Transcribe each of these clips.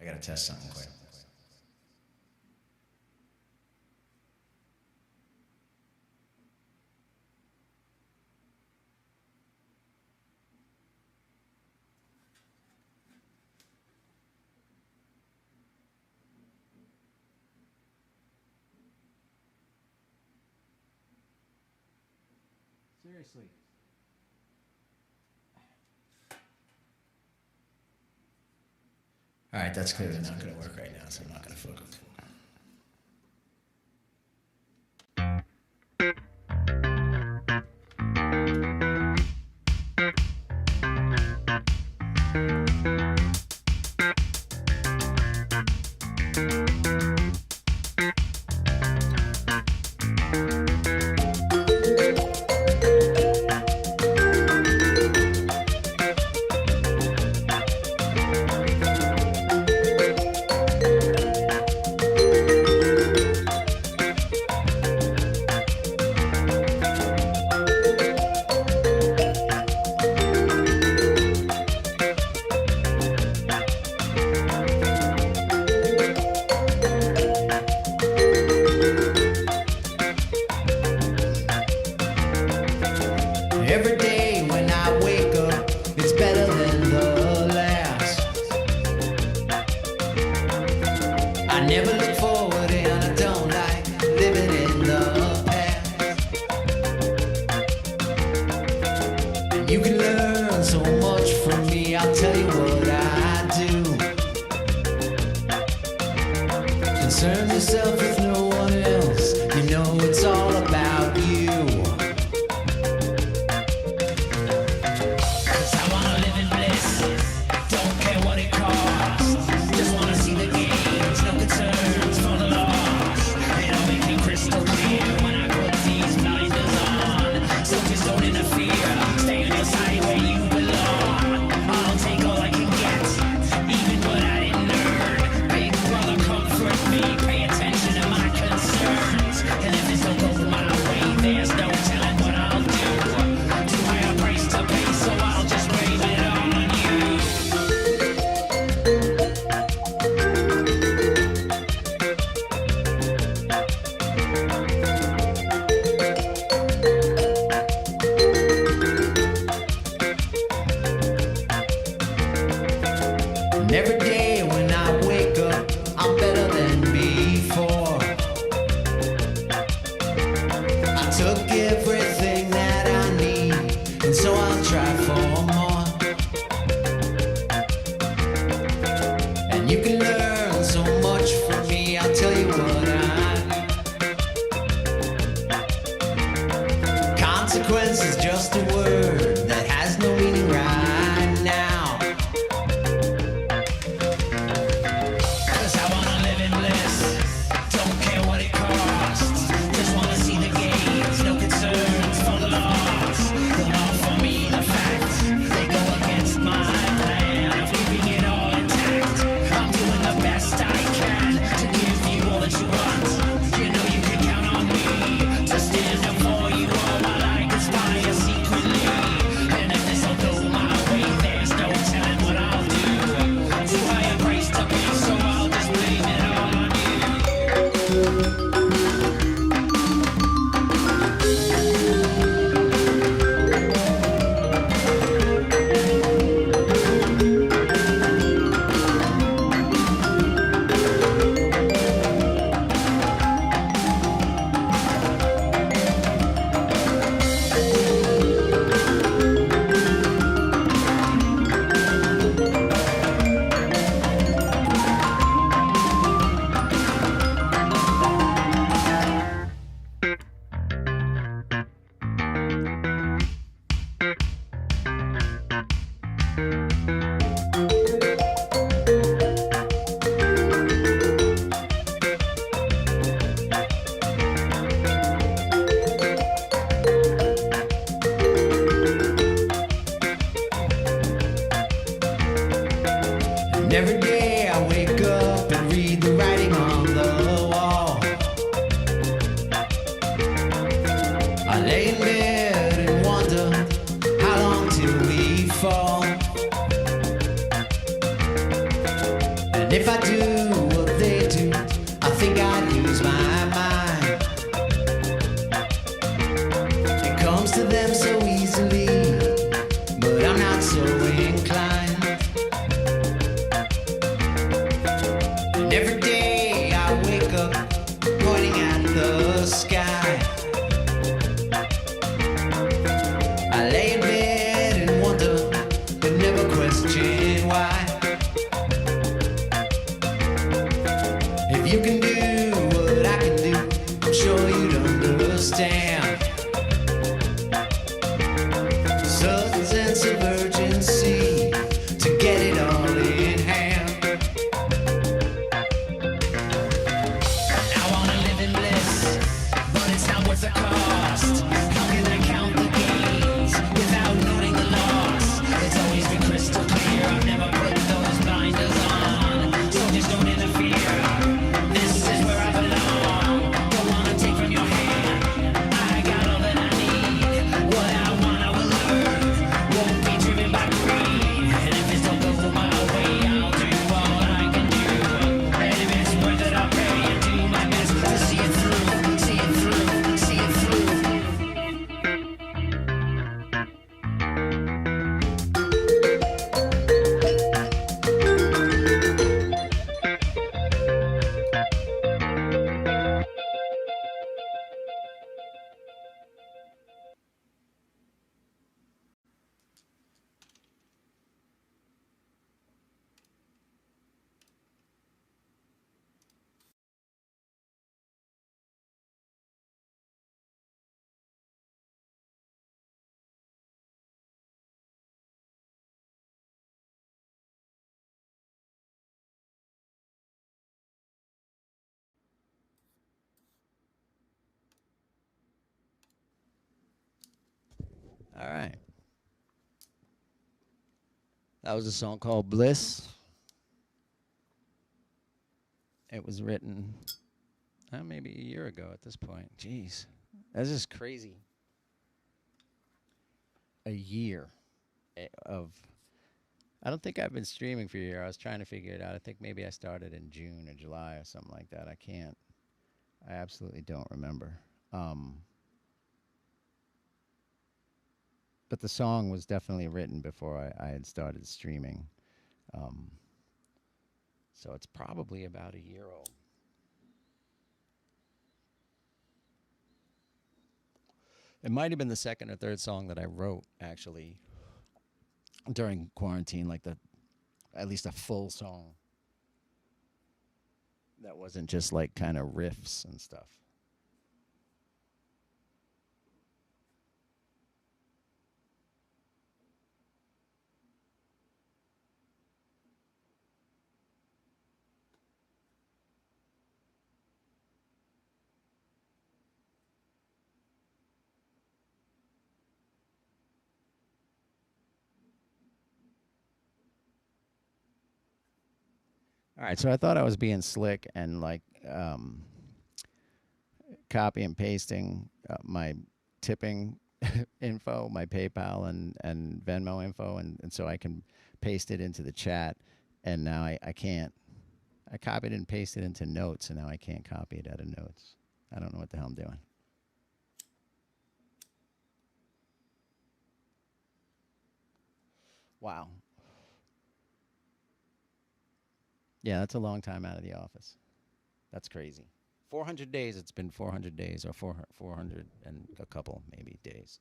I gotta test something quick. Seriously. All right, that's clearly not going to work right now, so I'm not going to fuck with it. Every day when I wake up, it's better than the last. I never look forward and I don't like living in the past. And you can learn so much from me, I'll tell you what I do. Concern yourself with no one else, you know it's all about you. And every day when I wake up, I'm better than before. I took everything that I need, and so I'll try for more. And you can learn so much from me, I'll tell you what I do. Consequence is just a word that has no meaning right now. And every day I wake up and read the writing on the wall. I lay in bed and wonder how long till we fall. And And if I do what they do, I think I'd lose my mind. It comes to them so easily, but I'm not so inclined. And every day I wake up pointing at the sky. I lay in bed and wonder, but never question why. If you can do what I can do, I'm sure you'd understand. Sudden sense of urgency to get it all in hand. I wanna live in bliss, but it's not worth the cost. How can I count the gains without noting the loss? It's always been crystal clear, I've never put those blinders on, so just don't interfere. This is where I belong. Don't wanna take from your hand. I got all that I need. What I want, I will learn. Won't be driven by greed. And if it don't go my way, I'll do all I can do. And if it's worth it, I'll pay and do my best to see it through, see it through, see it through. All right. That was a song called Bliss. It was written maybe a year ago at this point. Jeez. That's just crazy. A year of... I don't think I've been streaming for a year. I was trying to figure it out. I think maybe I started in June or July or something like that. I absolutely don't remember. But the song was definitely written before I had started streaming. So it's probably about a year old. It might have been the second or third song that I wrote, actually, during quarantine, like at least a full song. That wasn't just like kind of riffs and stuff. All right, so I thought I was being slick and like copy and pasting my tipping info, my PayPal and Venmo info, and so I can paste it into the chat. And now I can't. I copied and pasted into notes, and now I can't copy it out of notes. I don't know what the hell I'm doing. Wow. Yeah, that's a long time out of the office. That's crazy. 400 days, it's been 400 days, or 400 and a couple, maybe, days.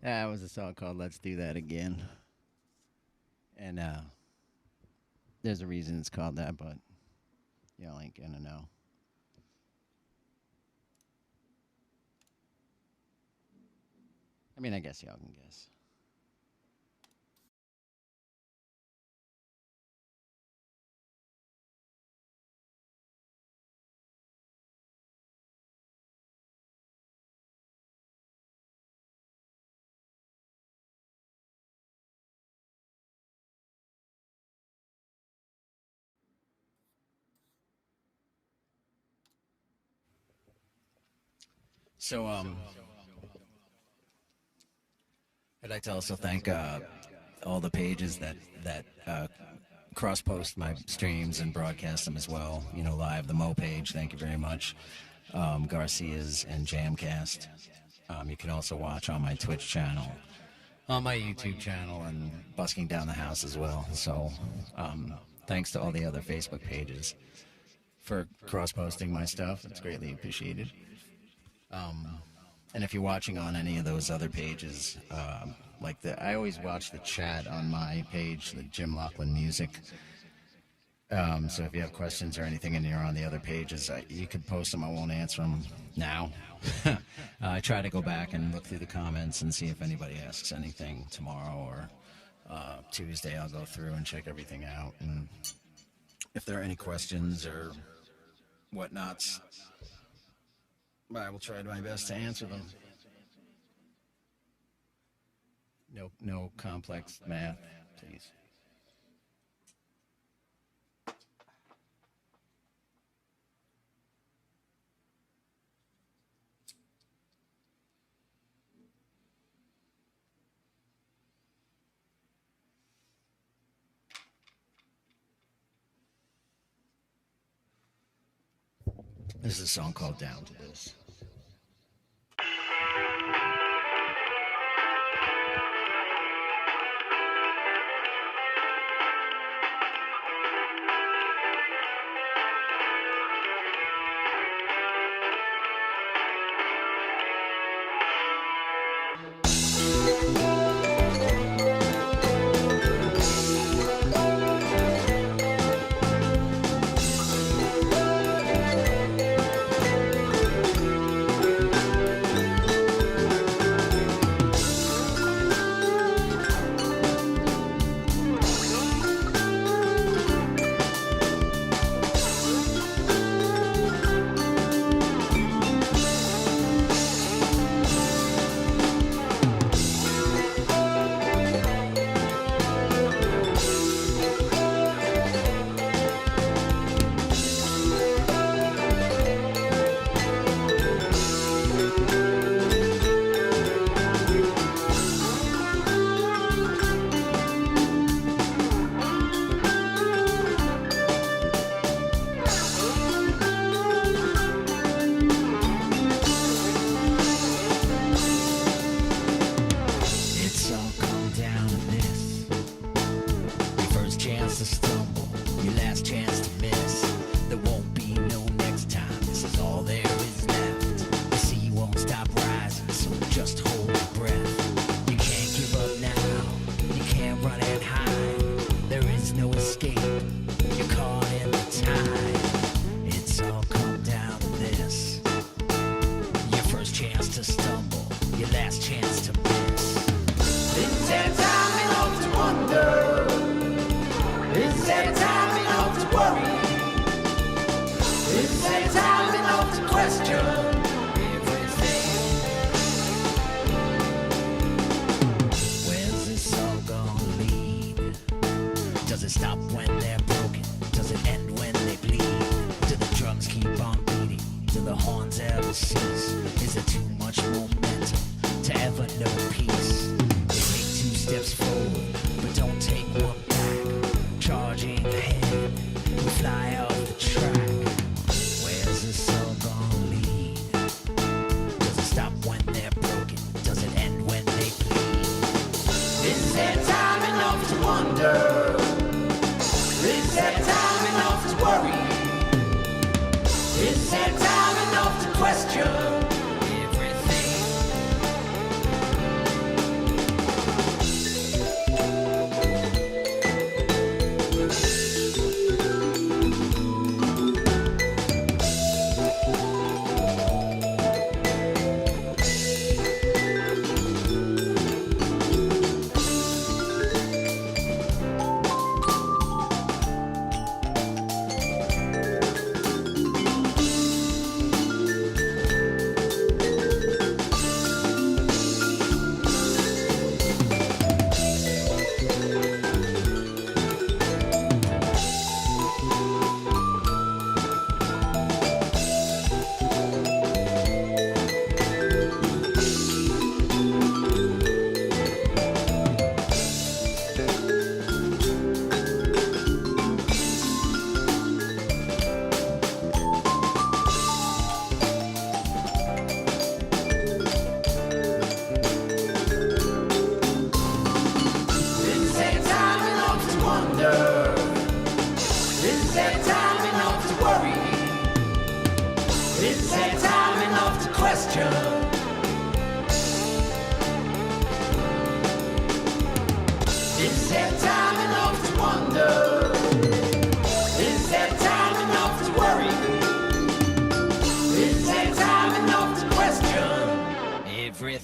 That was a song called "Let's Do That Again," and there's a reason it's called that, but y'all ain't gonna know. I mean, I guess y'all can guess. So, I'd like to also thank all the pages that cross post my streams and broadcast them as well. You know, live the Mo page. Thank you very much. Garcia's and Jamcast. You can also watch on my Twitch channel, on my YouTube channel, and Busking Down the House as well. So, thanks to all the other Facebook pages for cross posting my stuff. It's greatly appreciated. And if you're watching on any of those other pages, I always watch the chat on my page, the Jim Loughlin Music. So if you have questions or anything and you're on the other pages, you could post them. I won't answer them now. I try to go back and look through the comments and see if anybody asks anything tomorrow or Tuesday. I'll go through and check everything out. And if there are any questions or whatnots, I will try my best to answer them. No complex math, please. This is a song called Down to This.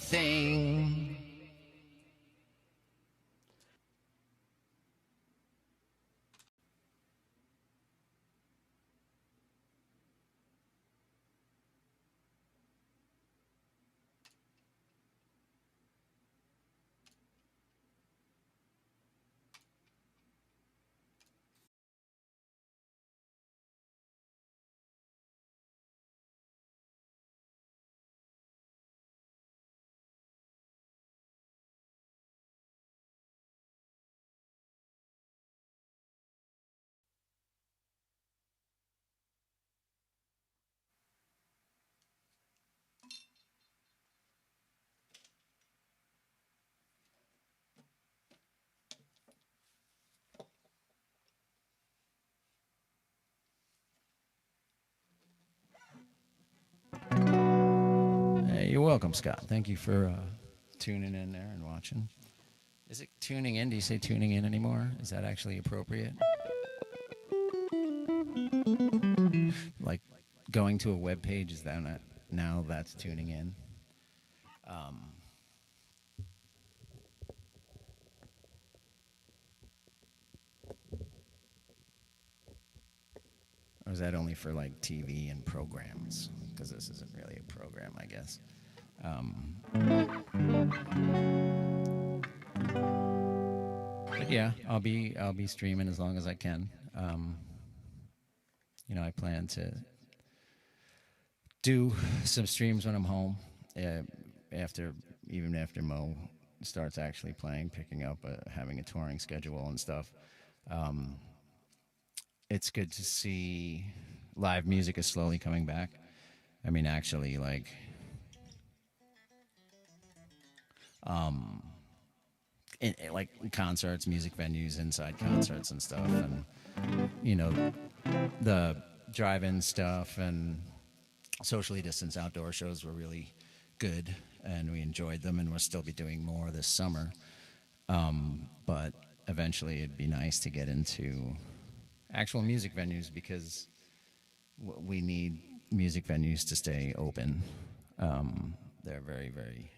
thing. Hey, you're welcome, Scott. Thank you for tuning in there and watching. Is it tuning in? Do you say tuning in anymore? Is that actually appropriate? Like going to a web page, is that not, now that's tuning in? Or is that only for like TV and programs? Because this isn't really a program, I guess. But yeah, I'll be streaming as long as I can. I plan to do some streams when I'm home. Uh, after even after Mo starts actually playing, picking up, having a touring schedule and stuff. It's good to see live music is slowly coming back. I mean, actually, like like concerts, music venues, inside concerts and stuff, and you know the drive-in stuff and socially distanced outdoor shows were really good, and we enjoyed them, and we'll still be doing more this summer. But eventually, it'd be nice to get into actual music venues because we need music venues to stay open. They're very, very,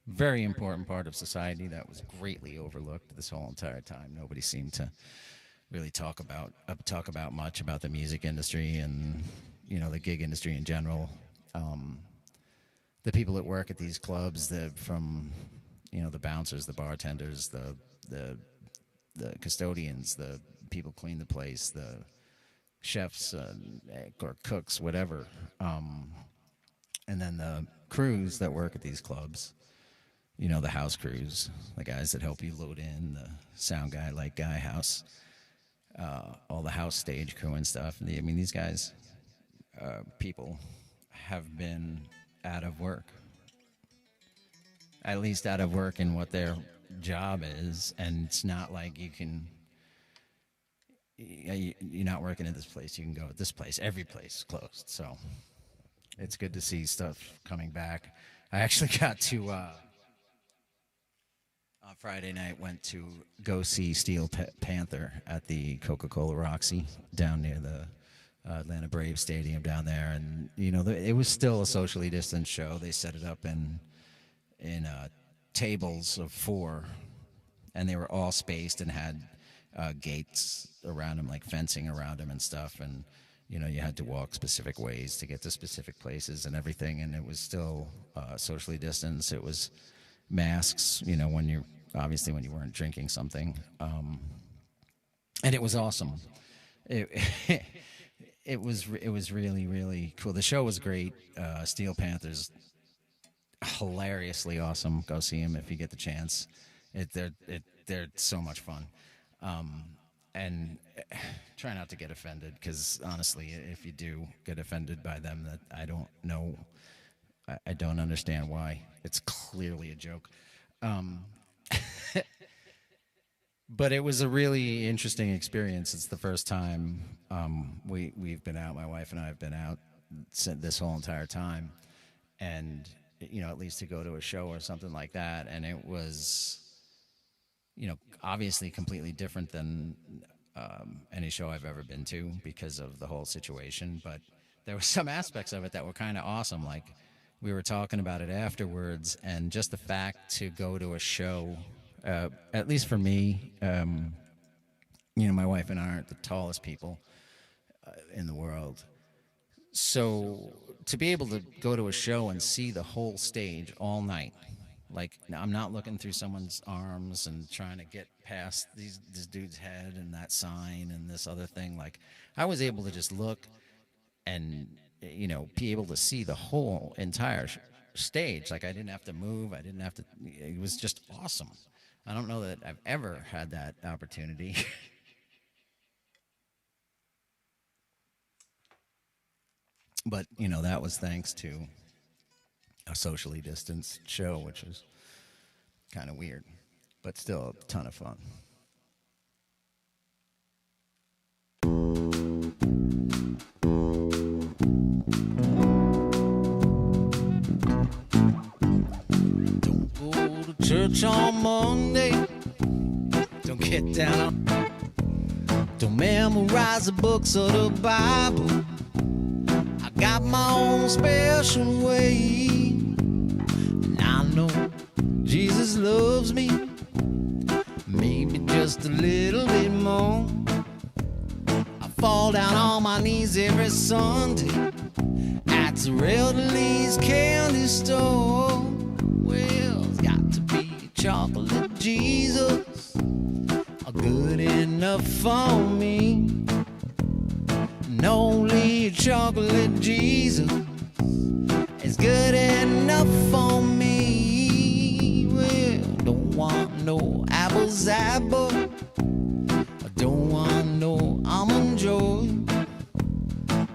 very important part of society that was greatly overlooked this whole entire time. Nobody seemed to really talk about much about the music industry and the gig industry in general. The people that work at these clubs, the bouncers, the bartenders, the custodians, the people clean the place, the chefs or cooks, whatever, and then the crews that work at these clubs. The house crews, the guys that help you load in, the sound guy, light guy, house, all the house stage crew and stuff. I mean, these guys, people, have been out of work, at least out of work in what their job is, and it's not like you're not working at this place, you can go at this place. Every place is closed, so it's good to see stuff coming back. I actually got to on Friday night went to go see Steel Panther at the Coca-Cola Roxy down near the Atlanta Braves Stadium down there, and it was still a socially distanced show. They set it up in tables of 4, and they were all spaced and had gates around them, like fencing around them and stuff. And you had to walk specific ways to get to specific places and everything. And it was still socially distanced. It was masks, when you weren't drinking something, and it was awesome. It it was really, really cool. The show was great. Steel Panthers, hilariously awesome. Go see them if you get the chance. They're so much fun. And try not to get offended, because honestly, if you do get offended by them, that I don't know. I don't understand why. It's clearly a joke. But it was a really interesting experience. It's the first time we've been out. My wife and I have been out this whole entire time, and at least to go to a show or something like that. And it was, obviously completely different than any show I've ever been to because of the whole situation. But there were some aspects of it that were kind of awesome, like we were talking about it afterwards, and just the fact to go to a show, at least for me, my wife and I aren't the tallest people in the world. So to be able to go to a show and see the whole stage all night, like I'm not looking through someone's arms and trying to get past this dude's head and that sign and this other thing. Like I was able to just look and be able to see the whole entire stage. Like I didn't have to move. I didn't have to. It was just awesome. I don't know that I've ever had that opportunity. But that was thanks to a socially distanced show, which was kind of weird, but still a ton of fun. Don't go to church on Monday. Don't get down. Don't memorize the books of the Bible. Got my own special way, and I know Jesus loves me, maybe just a little bit more. I fall down on my knees every Sunday at the Elderly's candy store. Well, it's got to be chocolate Jesus, good enough for me. Only chocolate Jesus is good enough for me. Well, don't want no apple apple. I don't want no almond joy.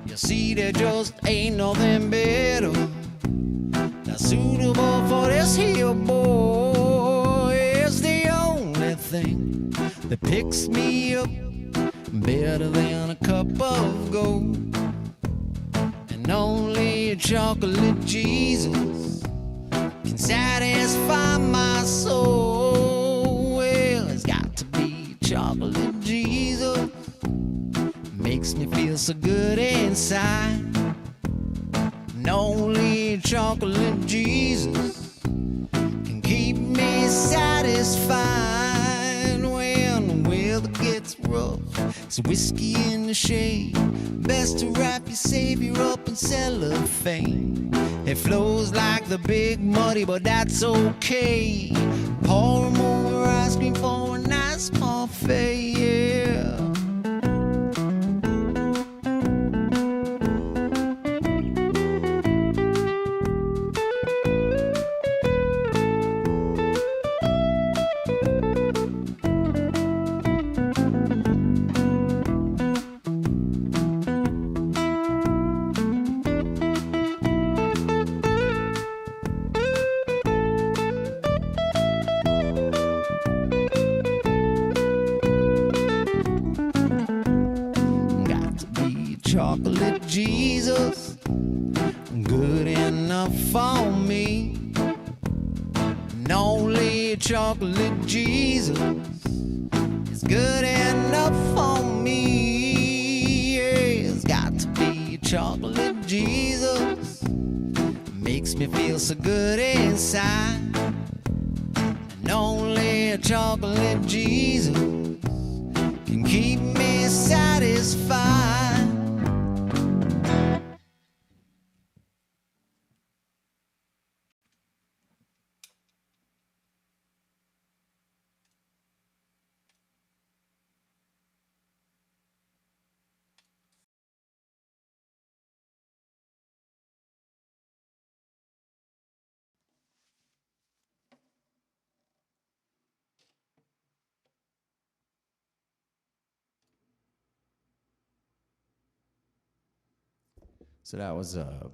You see, there just ain't nothing better not suitable for this here boy. It's the only thing that picks me up better than a cup of gold. And only a chocolate Jesus can satisfy my soul. Well, it's got to be chocolate Jesus, makes me feel so good inside. And only chocolate Jesus can keep me satisfied when the weather gets rough. It's whiskey in the shade, best to wrap your savior up in cellophane. It flows like the big muddy, but that's okay. Pour more ice cream for a nice parfait, yeah. Chocolate Jesus, good enough for me. And only chocolate Jesus is good enough for me. Yeah, it's got to be chocolate Jesus, makes me feel so good inside. And only a chocolate Jesus can keep me satisfied. So that was a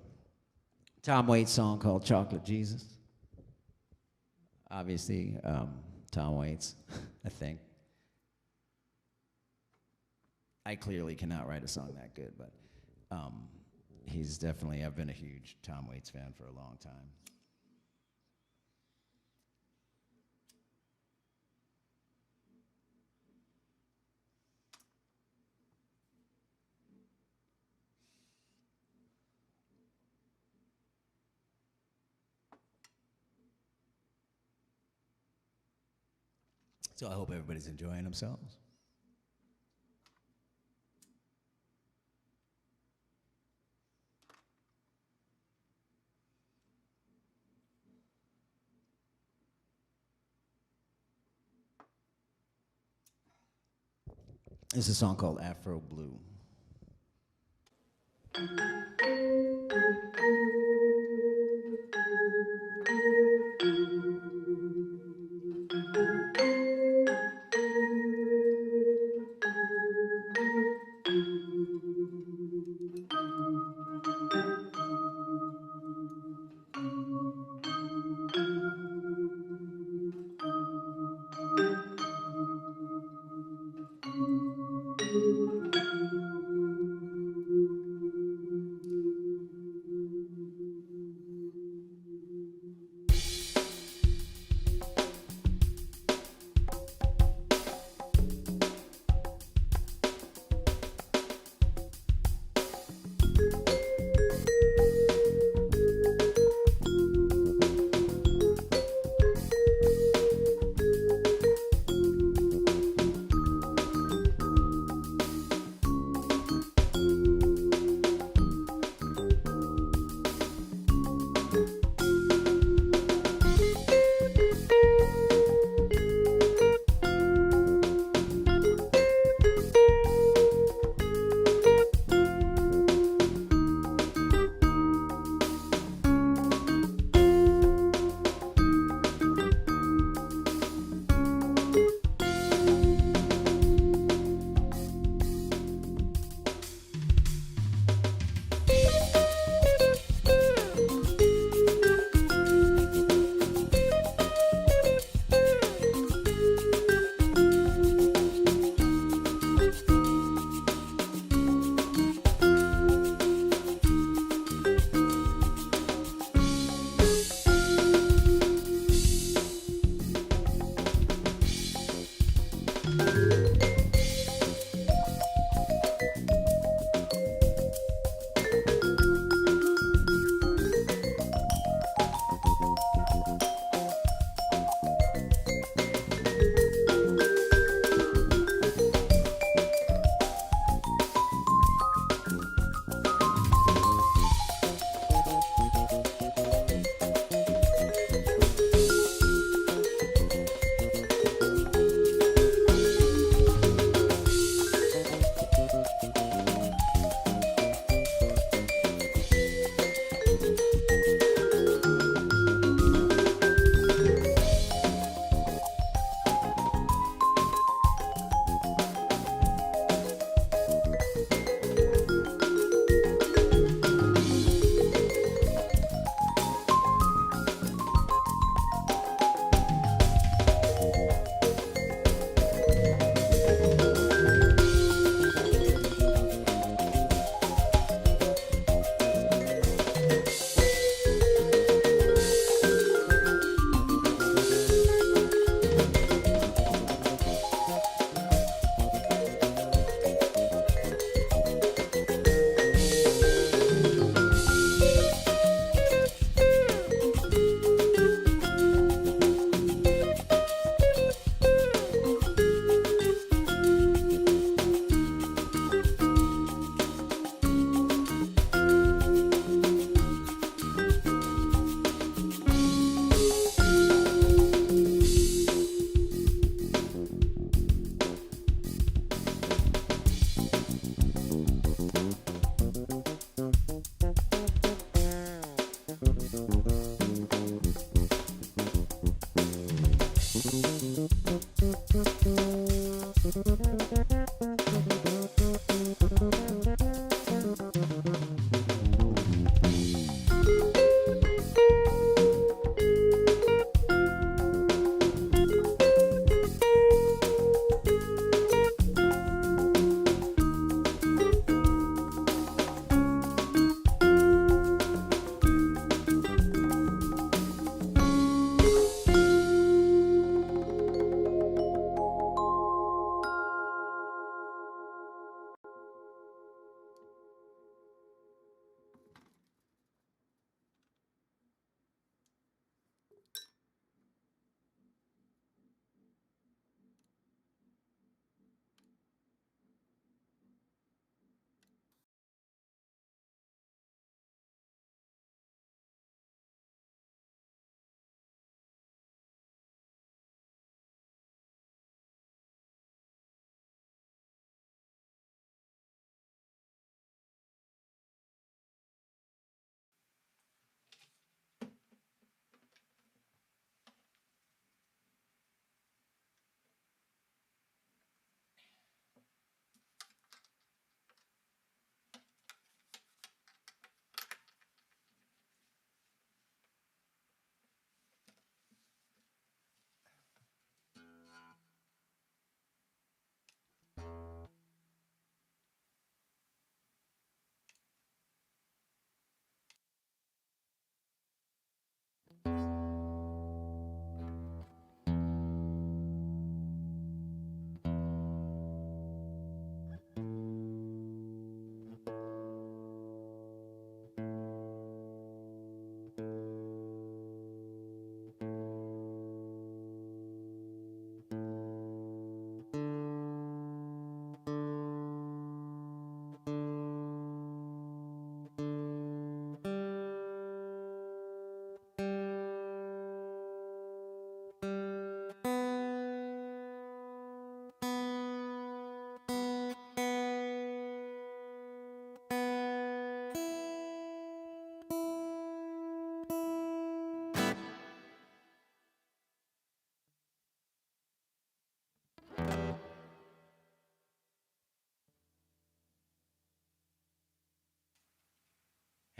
Tom Waits song called Chocolate Jesus. Obviously, Tom Waits, I think. I clearly cannot write a song that good, but he's definitely, I've been a huge Tom Waits fan for a long time. So I hope everybody's enjoying themselves. It's a song called Afro Blue.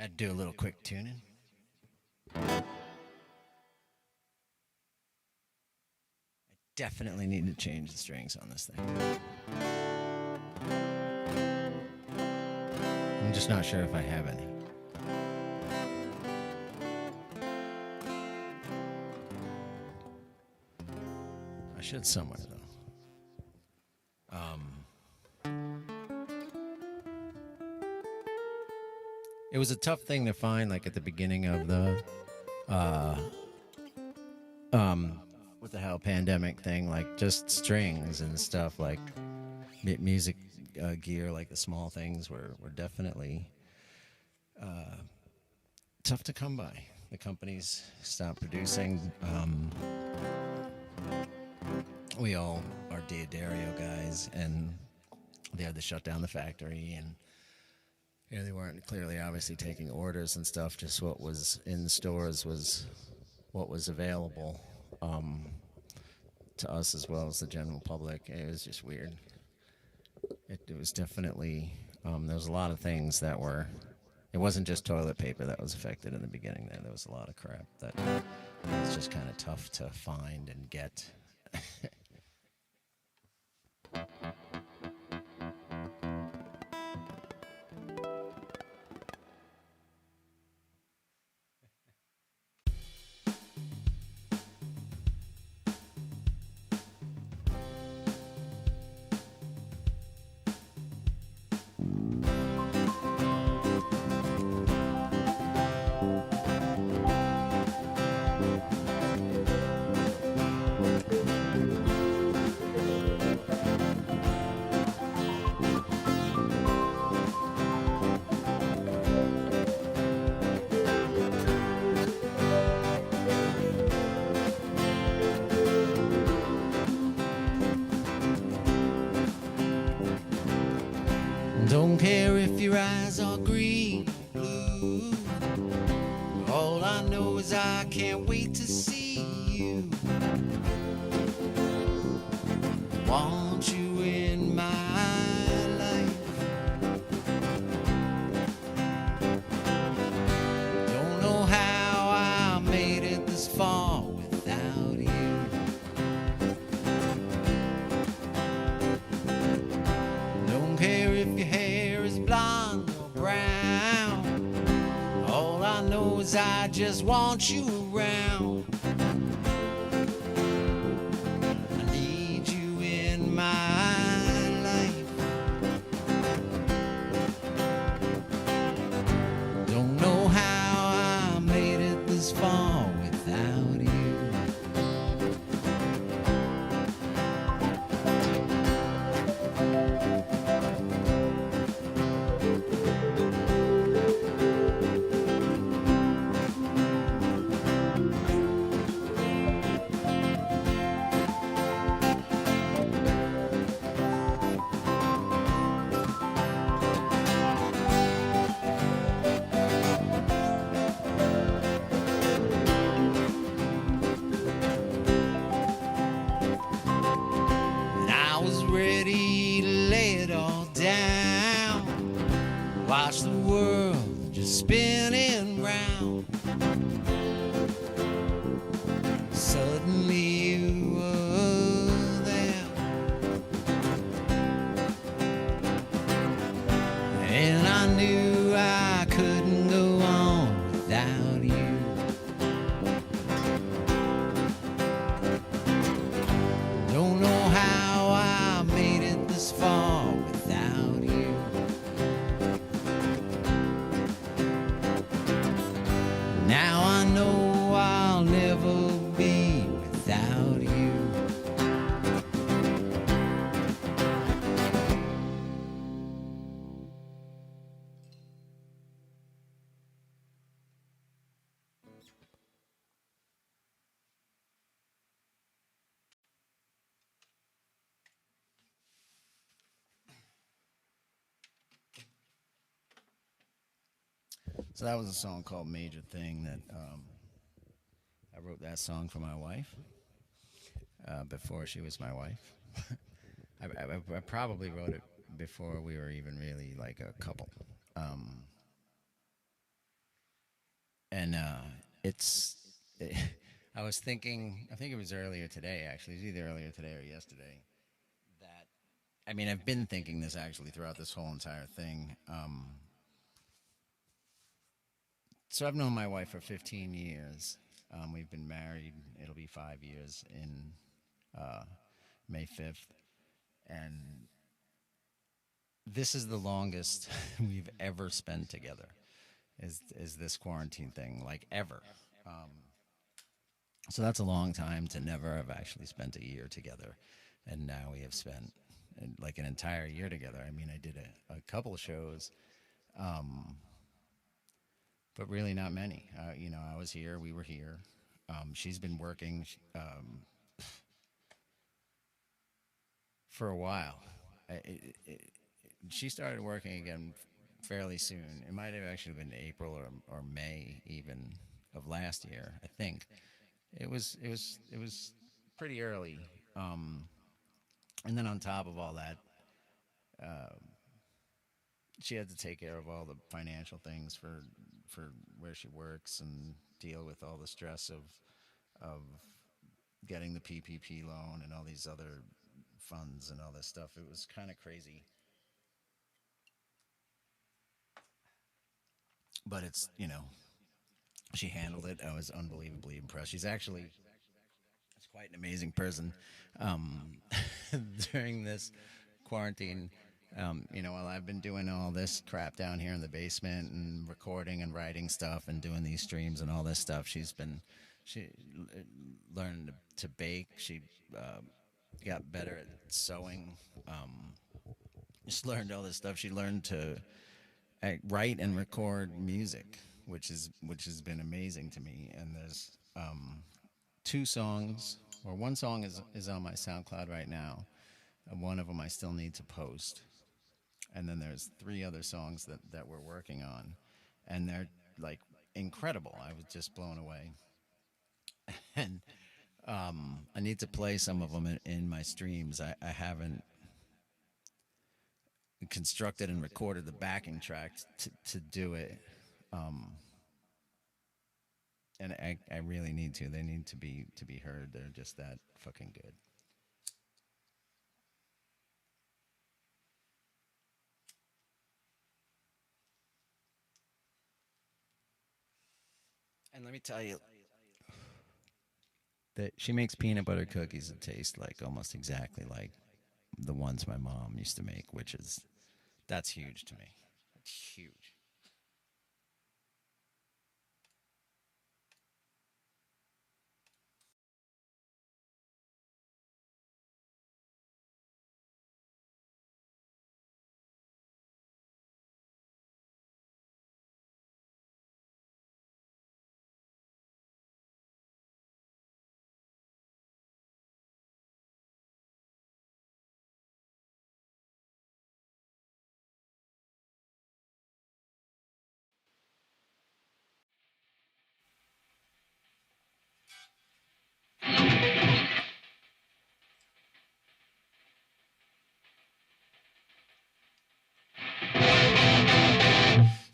Had to do a little quick tuning. Definitely need to change the strings on this thing. I'm just not sure if I have any. I should somewhere though. It was a tough thing to find, like at the beginning of the what the hell pandemic thing, like just strings and stuff, like music gear, like the small things were definitely tough to come by. The companies stopped producing. We all are D'Addario guys, and they had to shut down the factory, and they weren't clearly obviously taking orders and stuff. Just what was in the stores was what was available to us as well as the general public. It was just weird. It was definitely, there was a lot of things that were, it wasn't just toilet paper that was affected in the beginning there. There was a lot of crap that was just kind of tough to find and get. Don't care if your eyes are green or blue. All I know is I can't wait to see you. Want you in my life. Don't know how I made it this far without you. Don't care if your hair is blonde or brown. All I know is I just want you around. I need you in my life. Don't know how I made it this far without you. And I was ready to lay it all down. Watch the world just spinning round. Suddenly you were there, and I knew I couldn't go on without you. Don't know how I made it this far without you. Now I know I'll never be without you. So that was a song called Major Thing that I wrote that song for my wife before she was my wife. I probably wrote it before we were even really like a couple. and it's. I was thinking. I think it was earlier today. Actually, it was either earlier today or yesterday. That I mean, I've been thinking this actually throughout this whole entire thing. So I've known my wife for 15 years. We've been married. It'll be 5 years in May 5th, and this is the longest we've ever spent together. Is this quarantine thing like ever? So that's a long time to never have actually spent a year together, and now we have spent like an entire year together. I mean, I did a couple of shows, but really not many. I was here, we were here. She's been working for a while. She started working again fairly soon. It might have actually been April or May even of last year. I think it was pretty early. And then on top of all that, she had to take care of all the financial things for where she works and deal with all the stress of getting the PPP loan and all these other funds and all this stuff. It was kind of crazy, but she handled it. I was unbelievably impressed. She's quite an amazing person. Um, During this quarantine, while I've been doing all this crap down here in the basement and recording and writing stuff and doing these streams and all this stuff, she learned to bake. She got better at sewing. Just learned all this stuff. She learned to write and record music, which has been amazing to me. And there's two songs, or one song is on my SoundCloud right now, and one of them I still need to post. And then there's three other songs that we're working on, and they're like incredible. I was just blown away, and I need to play some of them in my streams. I haven't constructed and recorded the backing track to do it. And I really need to. They need to be heard. They're just that fucking good. And let me tell you that she makes peanut butter cookies that taste like almost exactly like the ones my mom used to make, that's huge to me. It's huge.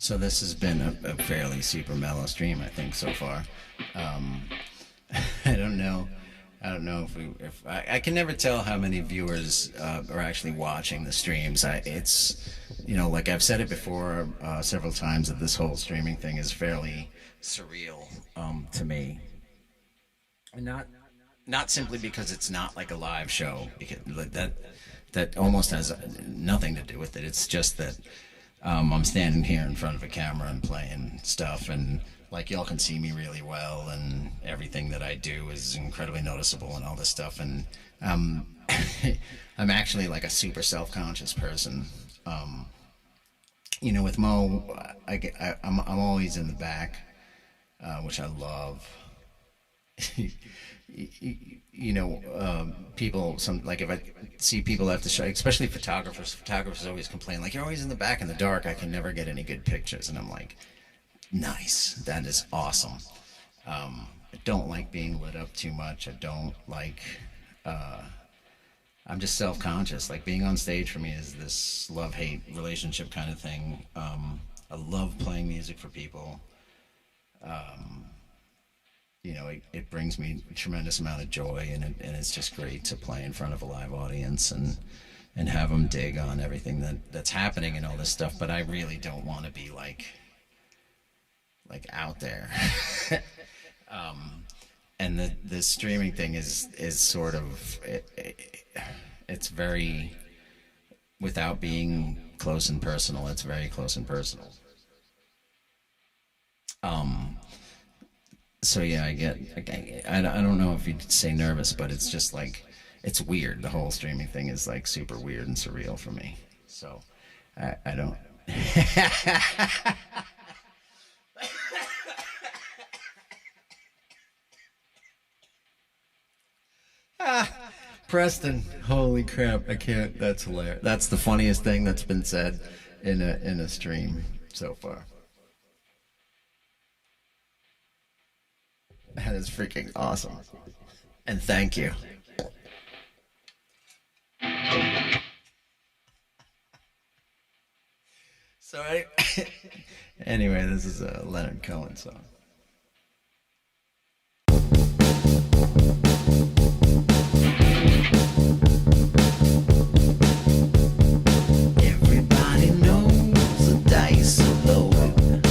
So this has been a fairly super mellow stream, I think, so far. Um, I don't know. I don't know if I can never tell how many viewers are actually watching the streams. It's like I've said it before several times, that this whole streaming thing is fairly surreal to me, and not simply because it's not like a live show, because like that almost has nothing to do with it. It's just that I'm standing here in front of a camera and playing stuff, and like y'all can see me really well, and everything that I do is incredibly noticeable and all this stuff. And I'm actually like a super self-conscious person. With Mo, I'm always in the back, which I love. People, like if I see people at the show, especially photographers always complain, like, you're always in the back in the dark, I can never get any good pictures. And I'm like, nice, that is awesome. I don't like being lit up too much. I don't like, I'm just self-conscious. Like, being on stage for me is this love-hate relationship kind of thing. I love playing music for people. It brings me a tremendous amount of joy, and it's just great to play in front of a live audience and have them dig on everything that's happening and all this stuff. But I really don't want to be like out there. And the streaming thing is sort of it's very, without being close and personal, it's very close and personal. So yeah, I don't know if you'd say nervous, but it's just like, it's weird. The whole streaming thing is like super weird and surreal for me. So I don't. Preston, holy crap, I can't. That's hilarious. That's the funniest thing that's been said in a stream so far. That is freaking awesome. And thank you. So anyway, this is a Leonard Cohen song. Everybody knows the dice are loaded.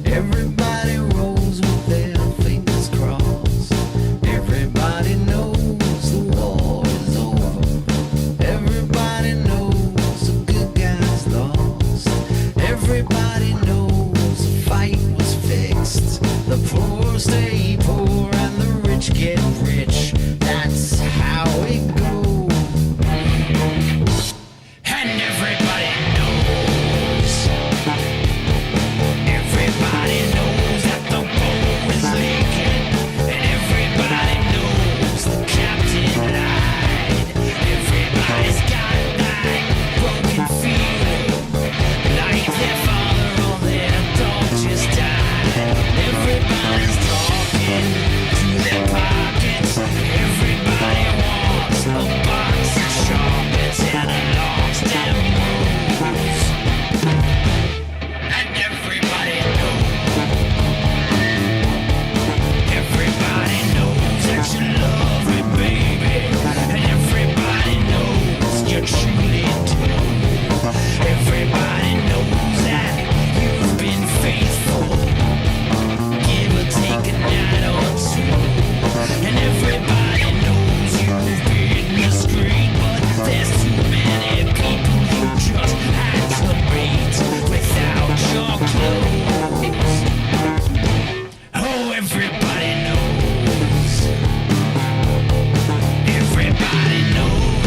Everybody rolls with their fingers crossed. Everybody knows the war is over. Everybody knows the good guys lost. Everybody knows the fight was fixed. The poor stay poor and the rich get rich. That's how it goes. And everybody knows. Everybody knows that the boat is leaking. And everybody knows the captain lied. Everybody's got that broken feeling, like their father or their dog just died. Everybody's talking to their pockets. Everybody wants a box of chocolates and a long stem rose. And everybody knows. Everybody knows that you love me, baby. And everybody knows you truly do. Everybody knows that you've been faithful. Give or take a night or two. And everybody knows you've been discreet, but there's too many people you just had to meet without your clothes. Oh, everybody knows. Everybody knows.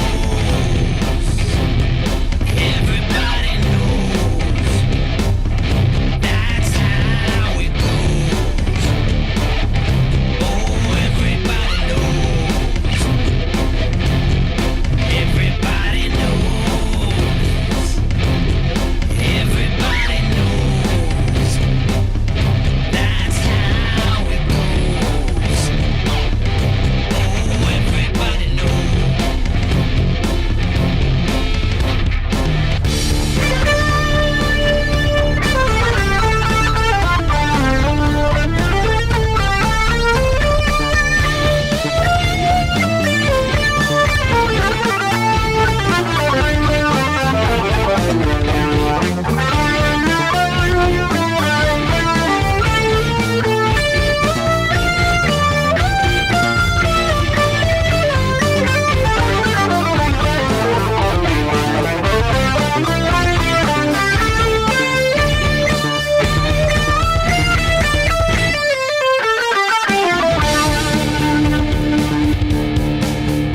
Everybody knows. That's how it goes. Oh, everybody knows. Everybody knows. Everybody knows. That's how it goes. Oh, everybody knows.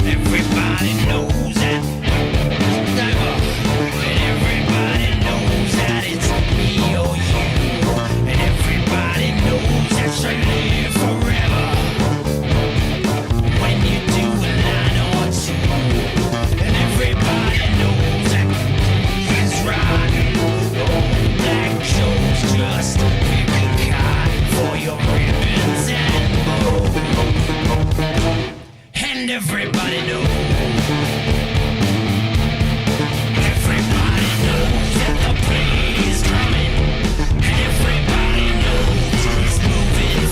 Everybody knows that. And everybody knows that it's me or you. And everybody knows that you live forever. When you do a line or two. And everybody knows that he's right. Old Black Joe's just pick a cotton for your ribbons and bows. And everybody knows. Everybody knows that the plane is coming. And everybody knows he's moving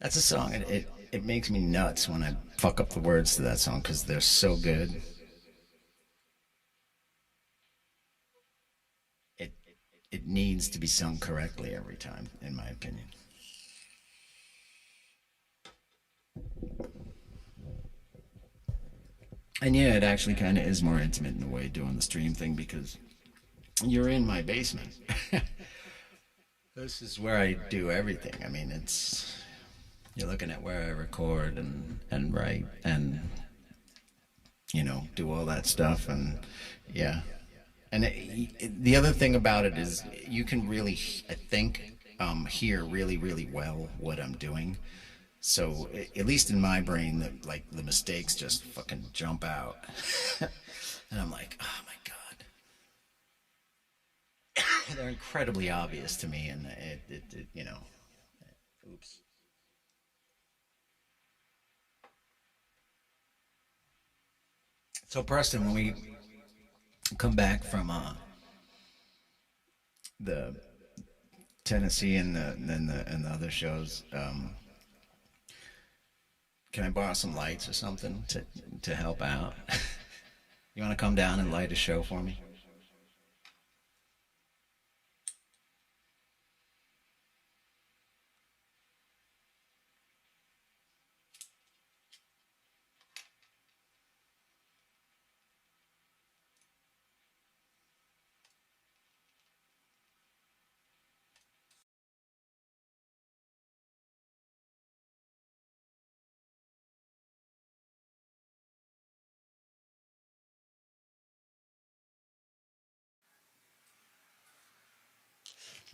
That's a song. It makes me nuts when I fuck up the words to that song because they're so good. It it needs to be sung correctly every time, in my opinion. And yeah, it actually kind of is more intimate in a way doing the stream thing because you're in my basement. This is where I do everything. I mean, it's you're looking at where I record and write and do all that stuff and yeah. And the other thing about it is you can really, I think, hear really, really well what I'm doing. So at least in my brain, the mistakes just fucking jump out, and I'm like, oh my god, they're incredibly obvious to me, and oops. So Preston, when we come back from the Tennessee and the other shows, can I borrow some lights or something to help out? You want to come down and light a show for me?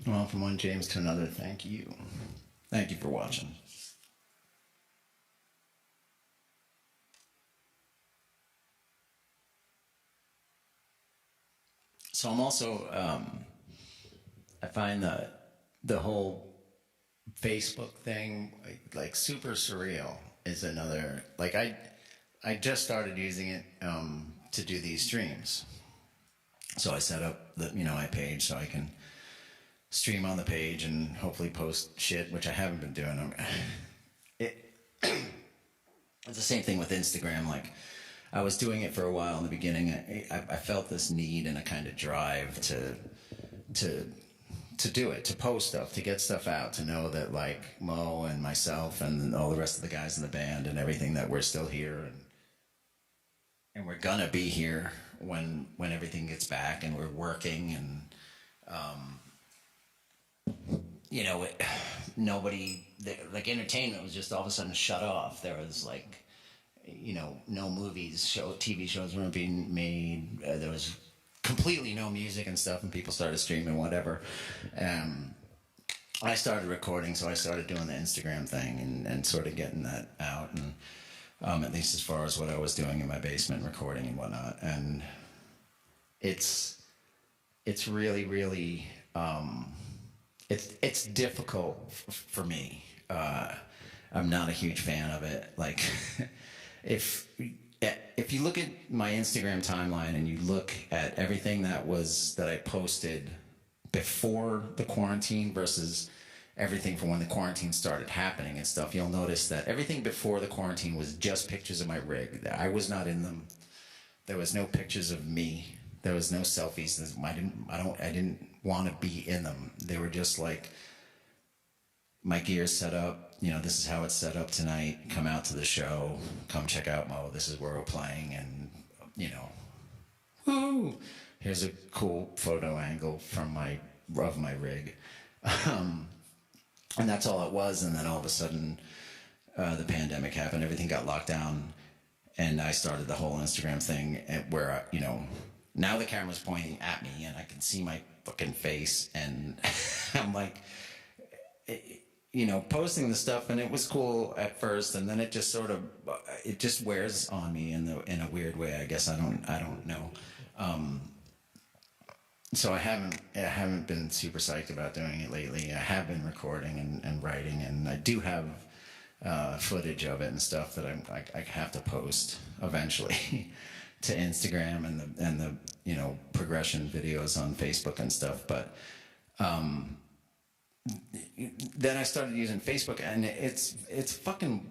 Well, from one James to another, thank you. Thank you for watching. So I'm also, I find the whole Facebook thing like super surreal is another, like I just started using it to do these streams. So I set up my page so I can stream on the page and hopefully post shit, which I haven't been doing. It, it's the same thing with Instagram. Like, I was doing it for a while in the beginning. I felt this need and a kind of drive to do it, to post stuff, to get stuff out, to know that like Mo and myself and all the rest of the guys in the band and everything that we're still here and we're gonna be here when everything gets back and we're working and nobody, like entertainment was just all of a sudden shut off. There was like, no movies, TV shows weren't being made. There was completely no music and stuff, and people started streaming whatever. I started recording, so I started doing the Instagram thing and sort of getting that out, and at least as far as what I was doing in my basement, recording and whatnot. And it's really, really. It's difficult for me. I'm not a huge fan of it. Like, if you look at my Instagram timeline and you look at everything that I posted before the quarantine versus everything from when the quarantine started happening and stuff, you'll notice that everything before the quarantine was just pictures of my rig. I was not in them. There was no pictures of me. There was no selfies. I didn't want to be in them. They were just like, my gear's set up. This is how it's set up tonight. Come out to the show. Come check out Mo. This is where we're playing. And, woo! Here's a cool photo angle of my rig. And that's all it was. And then all of a sudden, the pandemic happened. Everything got locked down. And I started the whole Instagram thing where, now the camera's pointing at me and I can see my fucking face. And I'm like, posting the stuff, and it was cool at first, and then it just sort of, it just wears on me in a weird way. I guess I don't know. So I haven't been super psyched about doing it lately. I have been recording and writing, and I do have footage of it and stuff that I have to post eventually to Instagram and the progression videos on Facebook and stuff. But then I started using Facebook, and it's fucking.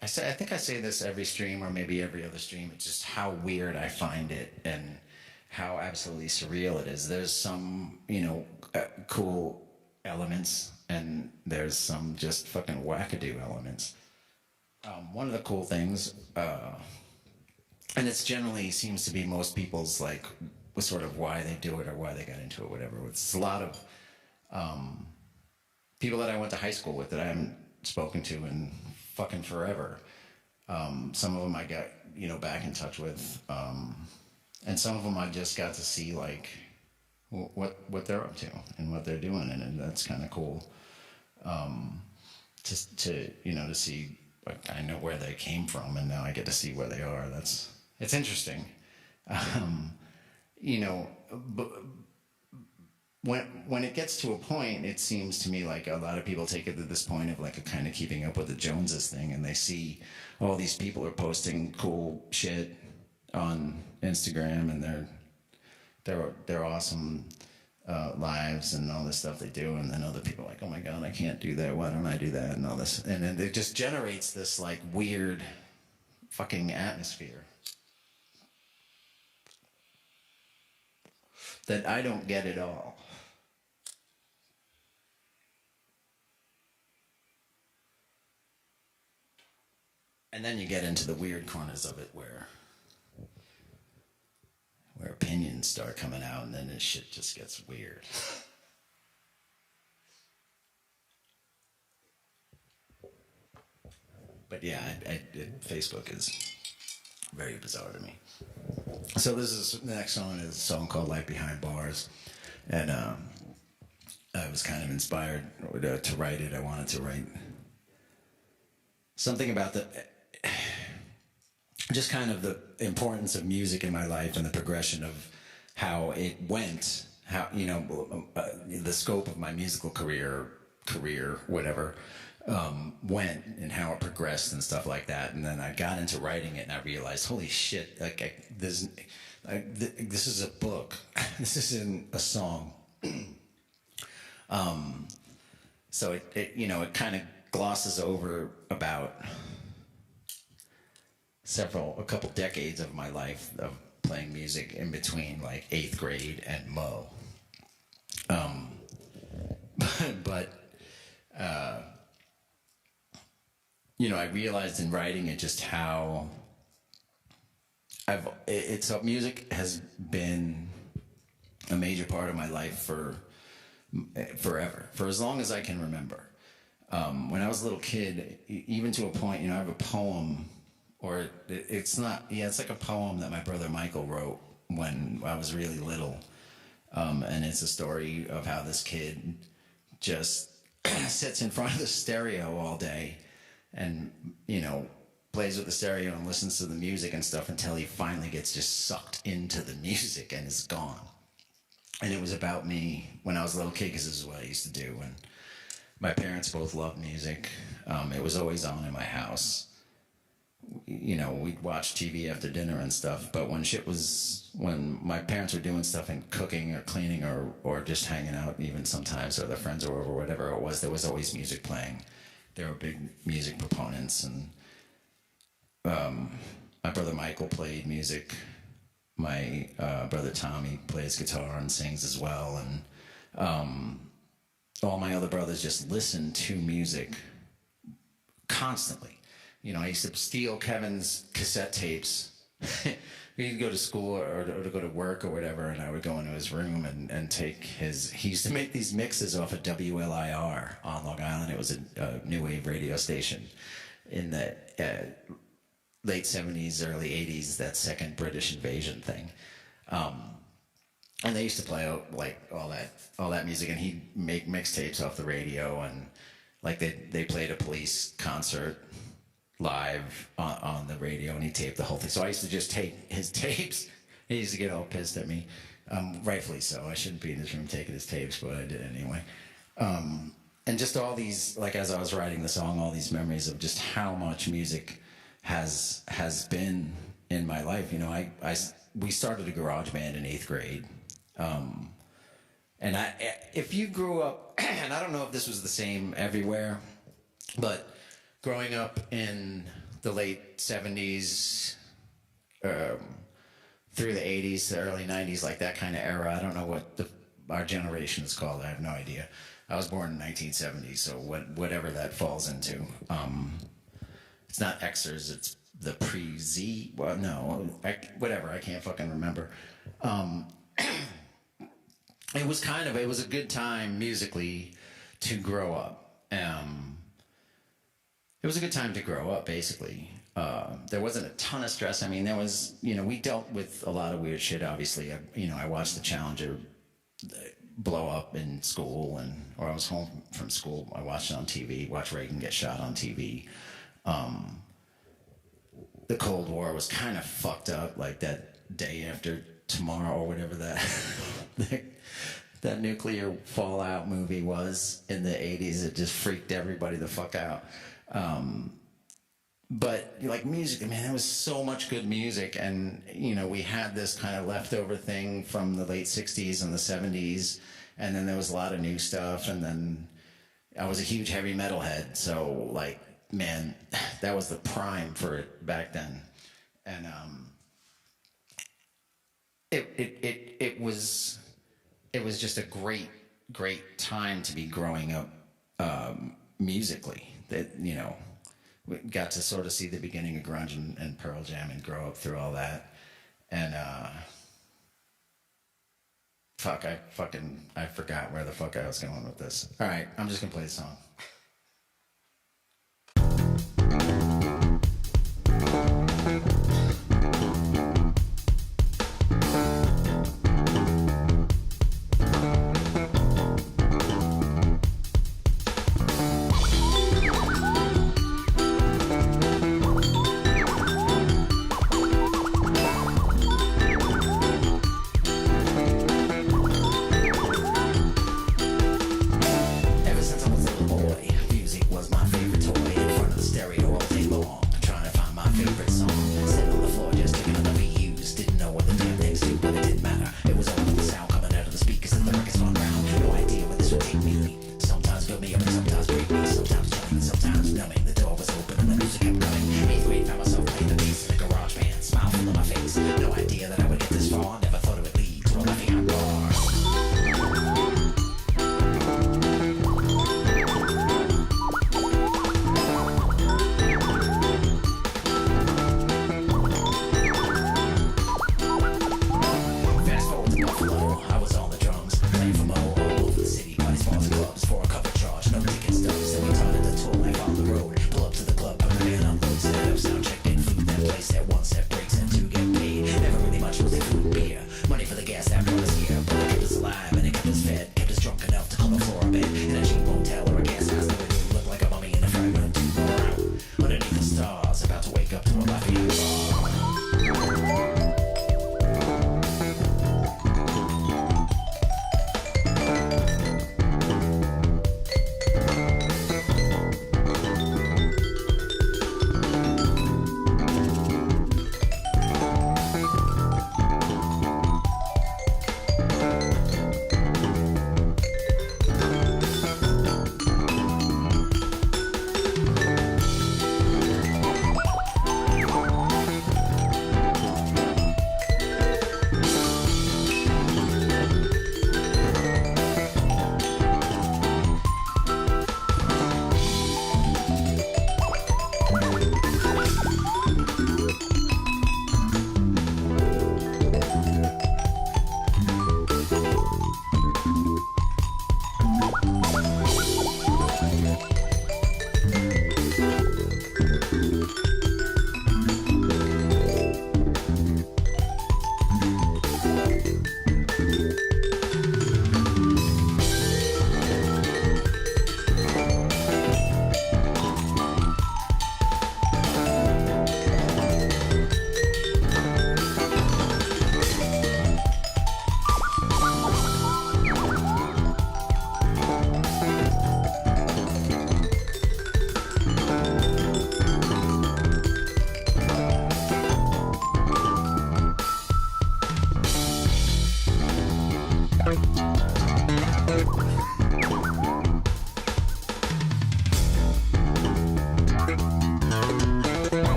I think I say this every stream or maybe every other stream. It's just how weird I find it and how absolutely surreal it is. There's some cool elements, and there's some just fucking wackadoo elements. One of the cool things, and it's generally seems to be most people's like sort of why they do it or why they got into it, whatever. It's a lot of people that I went to high school with that I haven't spoken to in fucking forever. Some of them I got, back in touch with. And some of them I just got to see like what they're up to and what they're doing. And that's kind of cool. Just to see, like, I know where they came from and now I get to see where they are. It's interesting. But when it gets to a point, it seems to me like a lot of people take it to this point of like a kind of keeping up with the Joneses thing, and they see all these people are posting cool shit on Instagram and their awesome lives and all this stuff they do, and then other people are like, oh my god, I can't do that. Why don't I do that? And all this, and then it just generates this like weird fucking atmosphere that I don't get at all. And then you get into the weird corners of it where opinions start coming out, and then this shit just gets weird. But yeah, Facebook is very bizarre to me. So the next song is a song called Life Behind Bars. And I was kind of inspired to write it. I wanted to write something about just kind of the importance of music in my life and the progression of how it went, how, the scope of my musical career, whatever, went and how it progressed and stuff like that. And then I got into writing it and I realized, holy shit, this is a book. This isn't a song. So it kind of glosses over about a couple decades of my life of playing music in between like 8th grade and Mo. But I realized in writing it just how music has been a major part of my life for forever, for as long as I can remember. When I was a little kid, even to a point, I have a poem, or it's like a poem that my brother Michael wrote when I was really little. And it's a story of how this kid just sits in front of the stereo all day and, plays with the stereo and listens to the music and stuff until he finally gets just sucked into the music and is gone. And it was about me when I was a little kid, because this is what I used to do. And my parents both loved music. It was always on in my house. We'd watch TV after dinner and stuff. But when my parents were doing stuff and cooking or cleaning or just hanging out, even sometimes, or their friends were over, whatever it was, there was always music playing. They were big music proponents. And my brother Michael played music. My brother Tommy plays guitar and sings as well. And all my other brothers just listened to music constantly. I used to steal Kevin's cassette tapes. He'd go to school or to go to work or whatever, and I would go into his room and take he used to make these mixes off of WLIR on Long Island. It was a new wave radio station in the late 70s, early 80s, that second British invasion thing. And they used to play like all that music, and he'd make mixtapes off the radio, and like they played a Police concert live on the radio, and he taped the whole thing. So I used to just tape his tapes. He used to get all pissed at me, rightfully so. I shouldn't be in his room taking his tapes, but I did anyway. And just all these, like as I was writing the song, all these memories of just how much music has been in my life. We started a garage band in 8th grade. And if you grew up, and I don't know if this was the same everywhere, but growing up in the late 70s, through the 80s, the early 90s, like that kind of era, I don't know what our generation is called. I have no idea. I was born in 1970, so whatever that falls into. It's not Xers, it's the pre-Z. Well, no, whatever. I can't fucking remember. It was a good time musically to grow up. It was a good time to grow up, basically. There wasn't a ton of stress. I mean, there was, we dealt with a lot of weird shit, obviously. I watched the Challenger blow up in school, or I was home from school. I watched it on TV, watched Reagan get shot on TV. The Cold War was kind of fucked up, like that Day After Tomorrow or whatever that nuclear fallout movie was in the 80s. It just freaked everybody the fuck out. But like music, man, there was so much good music, and we had this kind of leftover thing from the late 60s and the 70s, and then there was a lot of new stuff, and then I was a huge heavy metal head, so like, man, that was the prime for it back then. And it was just a great time to be growing up musically. That we got to sort of see the beginning of grunge and Pearl Jam and grow up through all that. And I forgot where the fuck I was going with this. All right, I'm just gonna play the song.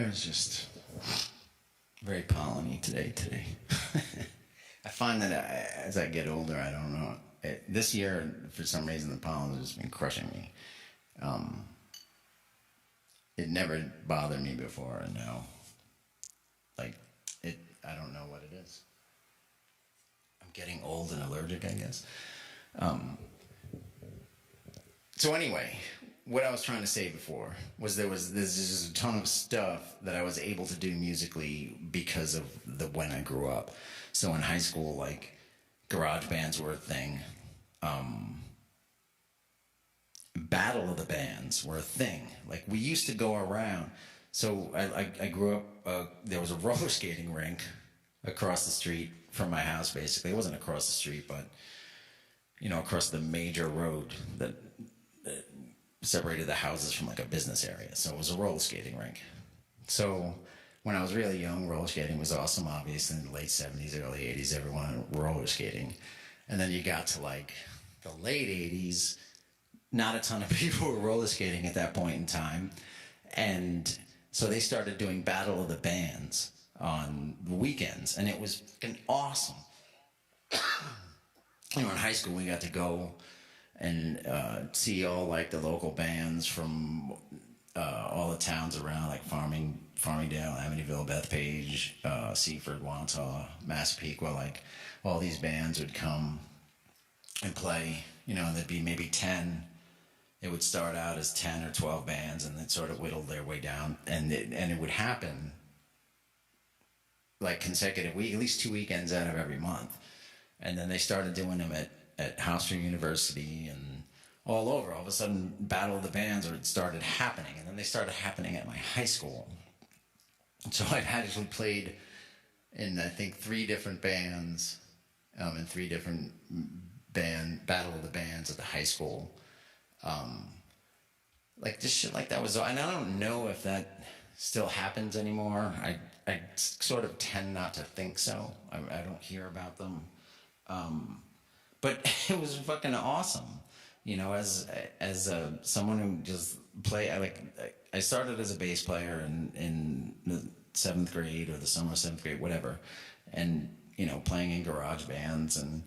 It was just very pollen-y today. I find that as I get older, I don't know. This year, for some reason, the pollen has just been crushing me. It never bothered me before, and now, like, I don't know what it is. I'm getting old and allergic, I guess. So anyway, what I was trying to say before was there's just a ton of stuff that I was able to do musically because of when I grew up. So in high school, like, garage bands were a thing. Battle of the bands were a thing. Like, we used to go around. So I grew up, there was a roller skating rink across the street from my house, basically. It wasn't across the street, but, across the major road that separated the houses from, like, a business area. So it was a roller skating rink. So when I was really young, roller skating was awesome, obviously. In the late 70s, early 80s, everyone roller skating. And then you got to, like, the late 80s, not a ton of people were roller skating at that point in time. And so they started doing Battle of the Bands on the weekends, and it was fucking awesome. In high school, we got to go and see all, like, the local bands from all the towns around, like Farmingdale, Amityville, Bethpage, Seaford, Wantagh, Massapequa. Like, all these bands would come and play, and there'd be maybe 10. It would start out as 10 or 12 bands, and then sort of whittle their way down. And it would happen, like, consecutive week, at least 2 weekends out of every month. And then they started doing them at Hofstra University and all over. All of a sudden, Battle of the Bands started happening. And then they started happening at my high school. So I've actually played in, I think, 3 different bands, in 3 different Battle of the Bands at the high school. Like, just shit like that was, and I don't know if that still happens anymore. I sort of tend not to think so. I don't hear about them. But it was fucking awesome, as someone who just I started as a bass player in the 7th grade or the summer of 7th grade, whatever. And, playing in garage bands and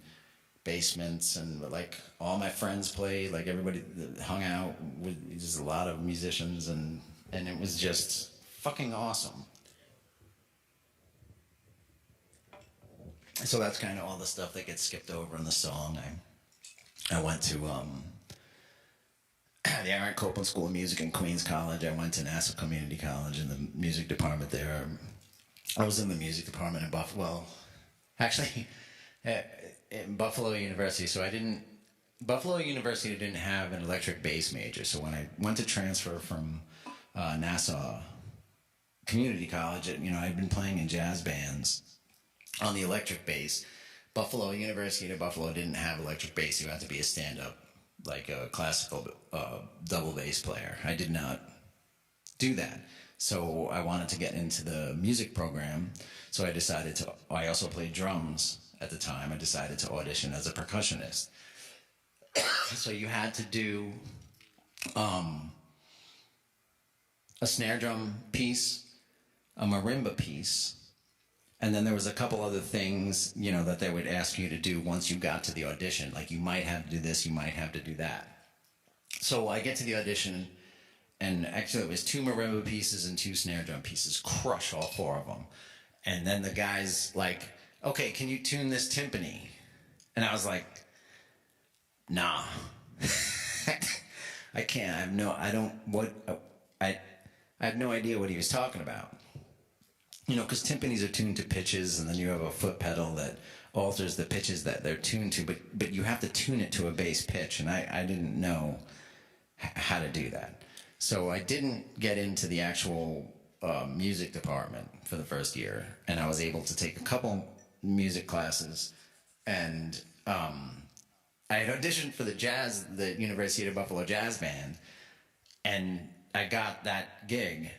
basements, and, like, all my friends played, like, everybody hung out with just a lot of musicians, and it was just fucking awesome. So that's kind of all the stuff that gets skipped over in the song. I went to the Aaron Copland School of Music in Queens College. I went to Nassau Community College in the music department there. I was in the music department in Buffalo. Actually, in Buffalo University. So Buffalo University didn't have an electric bass major. So when I went to transfer from Nassau Community College, I'd been playing in jazz bands on the electric bass. Buffalo University to Buffalo didn't have electric bass. You had to be a stand-up, like a classical double bass player. I did not do that. So I wanted to get into the music program. So I also played drums at the time. I decided to audition as a percussionist. So you had to do a snare drum piece, a marimba piece, and then there was a couple other things, that they would ask you to do once you got to the audition. Like, you might have to do this, you might have to do that. So I get to the audition, and actually it was 2 marimba pieces and 2 snare drum pieces. Crush all 4 of them. And then the guy's like, okay, can you tune this timpani? And I was like, nah. I can't. I have no idea what he was talking about. Because timpanis are tuned to pitches, and then you have a foot pedal that alters the pitches that they're tuned to, but you have to tune it to a bass pitch, and I didn't know how to do that. So I didn't get into the actual music department for the first year, and I was able to take a couple music classes, and I had auditioned for the University of Buffalo Jazz Band, and I got that gig.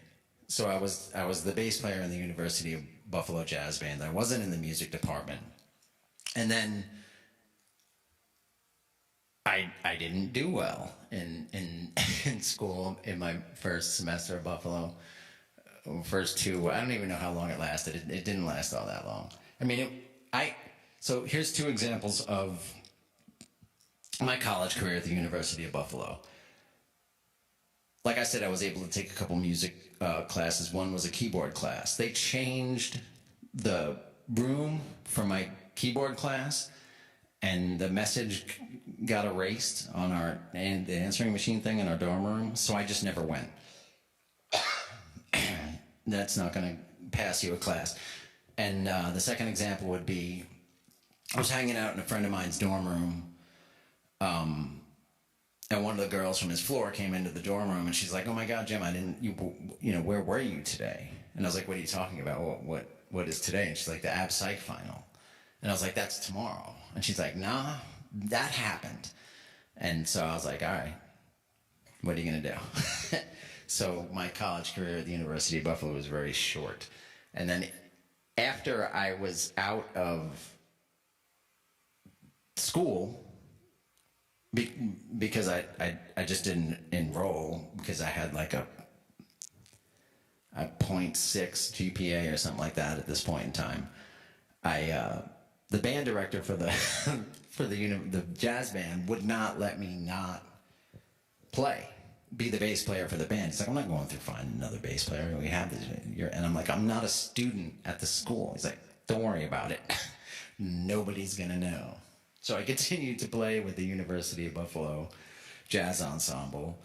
So I was the bass player in the University of Buffalo Jazz Band. I wasn't in the music department. And then I didn't do well in school in my first semester at Buffalo. first two, I don't even know how long it lasted. It didn't last all that long. I mean, so here's two examples of my college career at the University of Buffalo. Like I said, I was able to take a couple music classes. One was a keyboard class. They changed the room for my keyboard class, and the message got erased on the answering machine thing in our dorm room, so I just never went. That's not going to pass you a class. And the second example would be, I was hanging out in a friend of mine's dorm room, and one of the girls from his floor came into the dorm room, and she's like, "Oh my God, Jim, where were you today?" And I was like, "What are you talking about? What is today?" And she's like, "The Ab Psych final." And I was like, "That's tomorrow." And she's like, "Nah, that happened." And so I was like, "All right, what are you gonna do?" So my college career at the University of Buffalo was very short. And then after I was out of school, because I just didn't enroll because I had like a 0.6 GPA or something like that at this point in time. The band director for the the jazz band would not let me not be the bass player for the band. He's like, "I'm not going through finding another bass player. We have this." And I'm like, "I'm not a student at the school." He's like, "Don't worry about it. Nobody's gonna know." So I continued to play with the University of Buffalo Jazz Ensemble.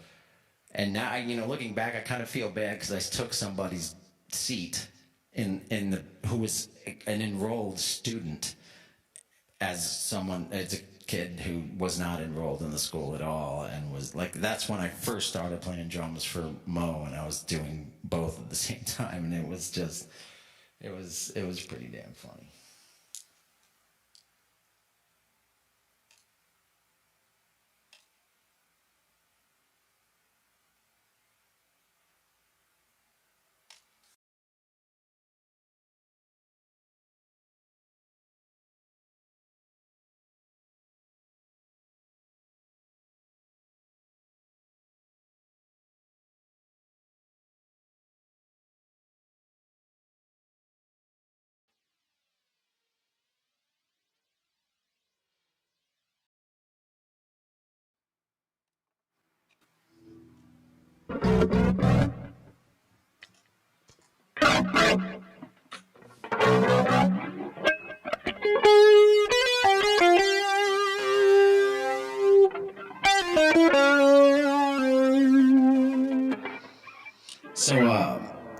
And now, looking back, I kind of feel bad because I took somebody's seat who was an enrolled student as a kid who was not enrolled in the school at all, and was like, that's when I first started playing drums for Mo, and I was doing both at the same time, and it was pretty damn funny.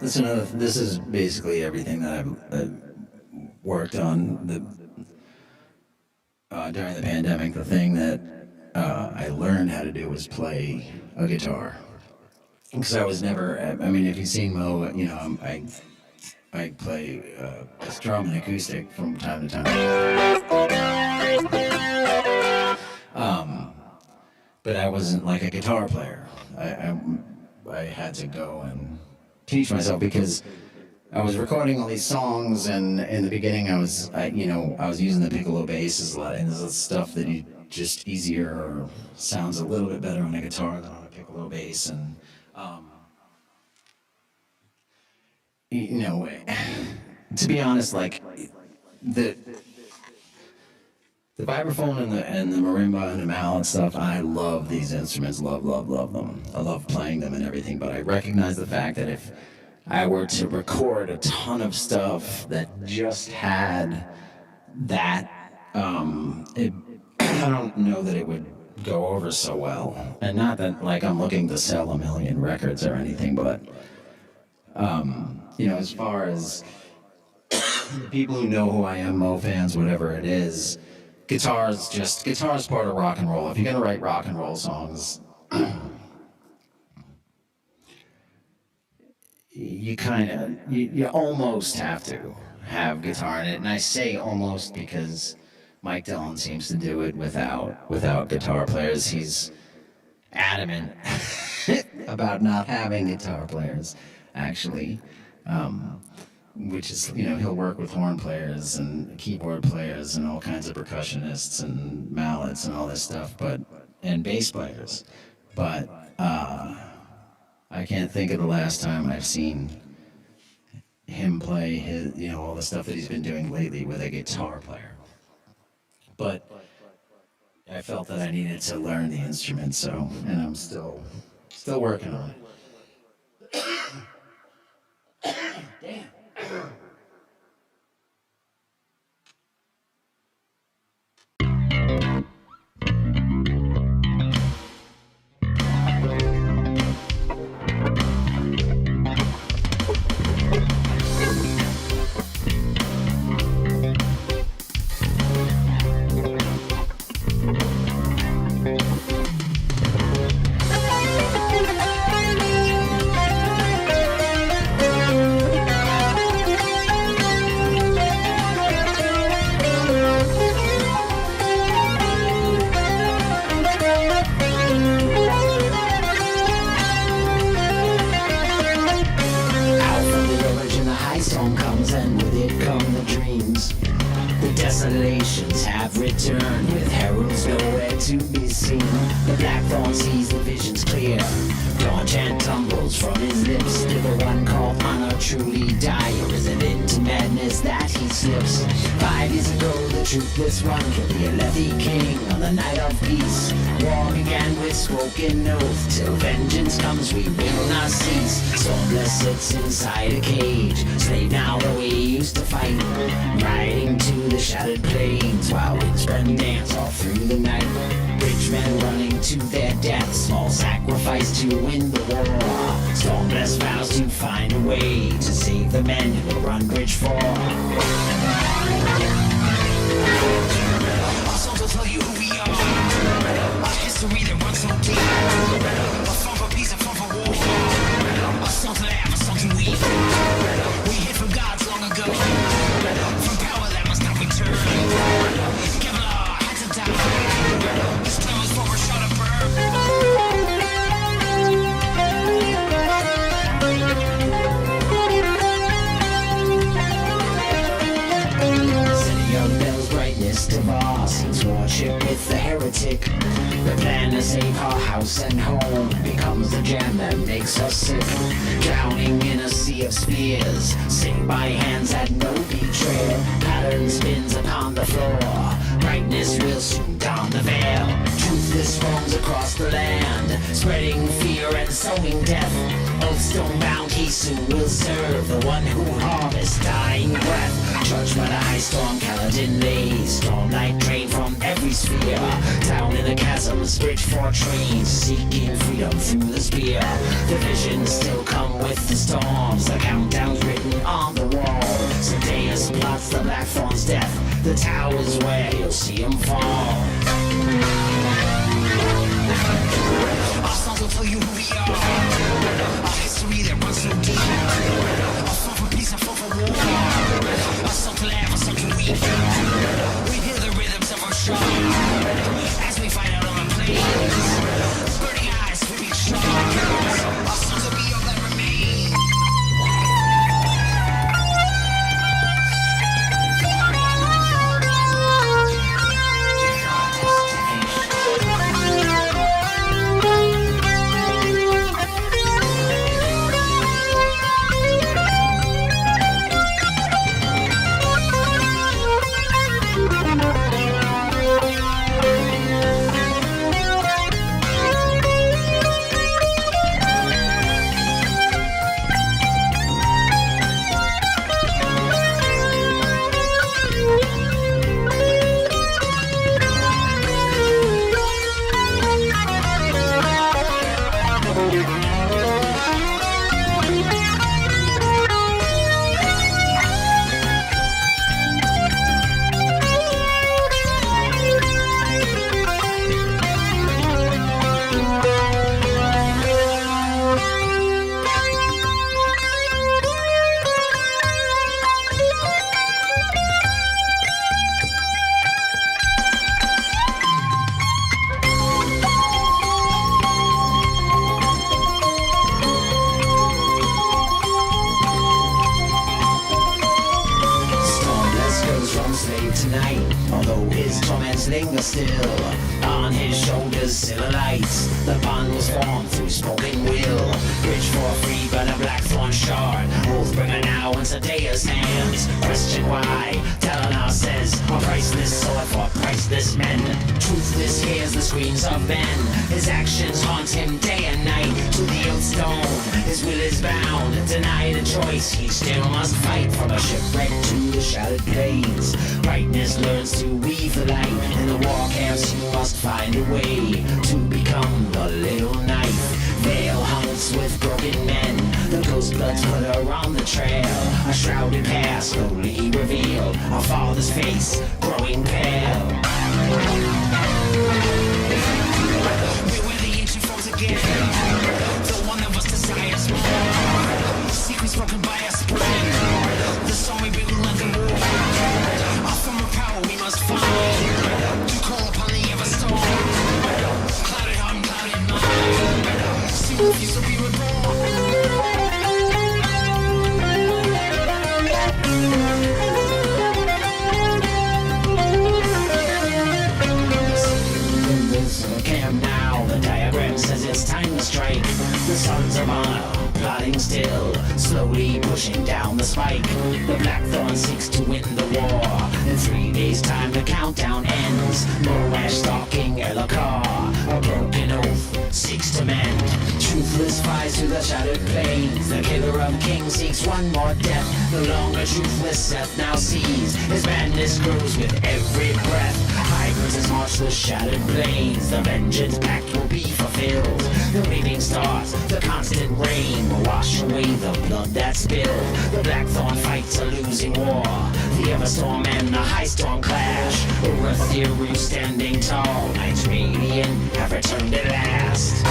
So this is basically everything that I've worked on during the pandemic. The thing that I learned how to do was play a guitar, because I was never. I mean, if you've seen Mo, I play drum and acoustic from time to time. But I wasn't like a guitar player. I had to go and teach myself, because I was recording all these songs, and in the beginning I was using the piccolo bass a lot, and this is stuff that you just easier or sounds a little bit better on a guitar than on a piccolo bass, and to be honest, like the vibraphone and the marimba and the mallet stuff, I love these instruments, love them. I love playing them and everything, but I recognize the fact that if I were to record a ton of stuff that just had that, I don't know that it would go over so well. And not that like I'm looking to sell 1 million records or anything, but as far as people who know who I am, Mo fans, whatever it is, guitar's part of rock and roll. If you're gonna write rock and roll songs, you almost have to have guitar in it. And I say almost because Mike Dillon seems to do it without guitar players. He's adamant about not having guitar players, actually. Which is, he'll work with horn players and keyboard players and all kinds of percussionists and mallets and all this stuff, and bass players. But I can't think of the last time I've seen him play his, all the stuff that he's been doing lately with a guitar player. But I felt that I needed to learn the instrument, and I'm still working on it. Damn. Desolations have returned with heralds nowhere to be seen. The blackthorn sees the visions clear. Dawn chant tumbles from his lips. Did the one called honor truly die, or is it into madness that he slips? 5 years ago, the truthless one killed the Alethi king on the night of peace. War began with spoken oath. Till vengeance comes, we will not cease. Stormless sits inside a cage, slave now the way he used to fight, riding to the shattered plains while winds burn dance all through the night. Rich men running to their death, small sacrifice to win the war. Stormless vows to find a way to save the men who will run bridge for. Our songs will tell you who we are. Our history that runs so deep. A song for peace, a song for war. A song to laugh, a song to weep. We hid from gods long ago. From power that must not return. Kevlar had to die. His plan was for a shot of City of Bell's brightness to bar seeks worship with the heretic. The plan to save our house and home becomes the jam that makes us sick. Drowning in a sea of spears, saved by hands that know betrayal. Pattern spins upon the floor. Brightness will soon dawn the veil. Truthless roams across the land, spreading fear and sowing death. Oathstone bound, he soon will serve the one who harvests dying breath. Judged by the high storm, Kaladin lays stormlight drain from every sphere. Down in the chasms, bridge for trains, seeking freedom through the spear. The visions still come with the storms, the countdown's written on the wall. Sadeas plots the Blackthorn's death, the tower's where you'll see him fall. our songs will tell you who we are. Our history that runs so deep. A song for peace, a song for war. A song to laugh, a song to weep. We hear the rhythms of our song as we fight out on the plains. Burning eyes, swimming sharks. Our songs will be all that remain. lines linger still. On his shoulders, silhouettes. The bond was formed through spoken will. Rich for free, but a blackthorn shard. Oathbringer now in Sadea's hands. Question why? Telenar says, a priceless sword for priceless men. Truthless hears the screams of men. His actions haunt him day and night. To the oath stone, his will is bound. Denied a choice, he still must fight. From a shipwreck to the shattered plains. Brightness learns to weave the light. In the war camps you must find a way to become the little knife. Veil hunts with broken men. The ghost bloods put her on the trail. A shrouded past slowly revealed. Our father's face growing pale. We're where the ancient foes again. The one of us desires more. Secrets broken by a spring. The song we bring will let them war. Our former power we must find. To call upon the Everstorm. Clouded heart and clouded mind. See refuse to be reborn. Camp now, the diagram says it's time to strike. The sons of honor, plotting still, slowly pushing down the spike. The Blackthorn seeks to win the war. In 3 days' time, the countdown ends. No rash stalking Elokar. A broken oath seeks to mend. Truthless flies to the shattered plains. The killer of kings seeks one more death. The longer truthless Seth now sees. His madness grows with every breath. High princes march the shattered plains. The vengeance pact will be fulfilled. The waving stars, the constant rain will wash away the blood that's spilled. The Blackthorn fights a losing war. The Everstorm and the High Storm clash. Urathiru standing tall. Knights radiant have returned at last.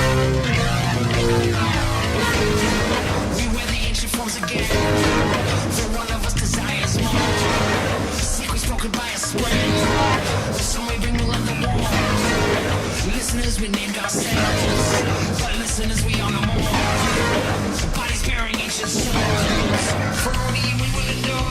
We wear the ancient forms again. For one of us desires more. Secrets broken by a spring. So we bring will end the war. Listeners, we named ourselves. But listeners, we are no more. Bodies bearing ancient souls. For only you we will endure.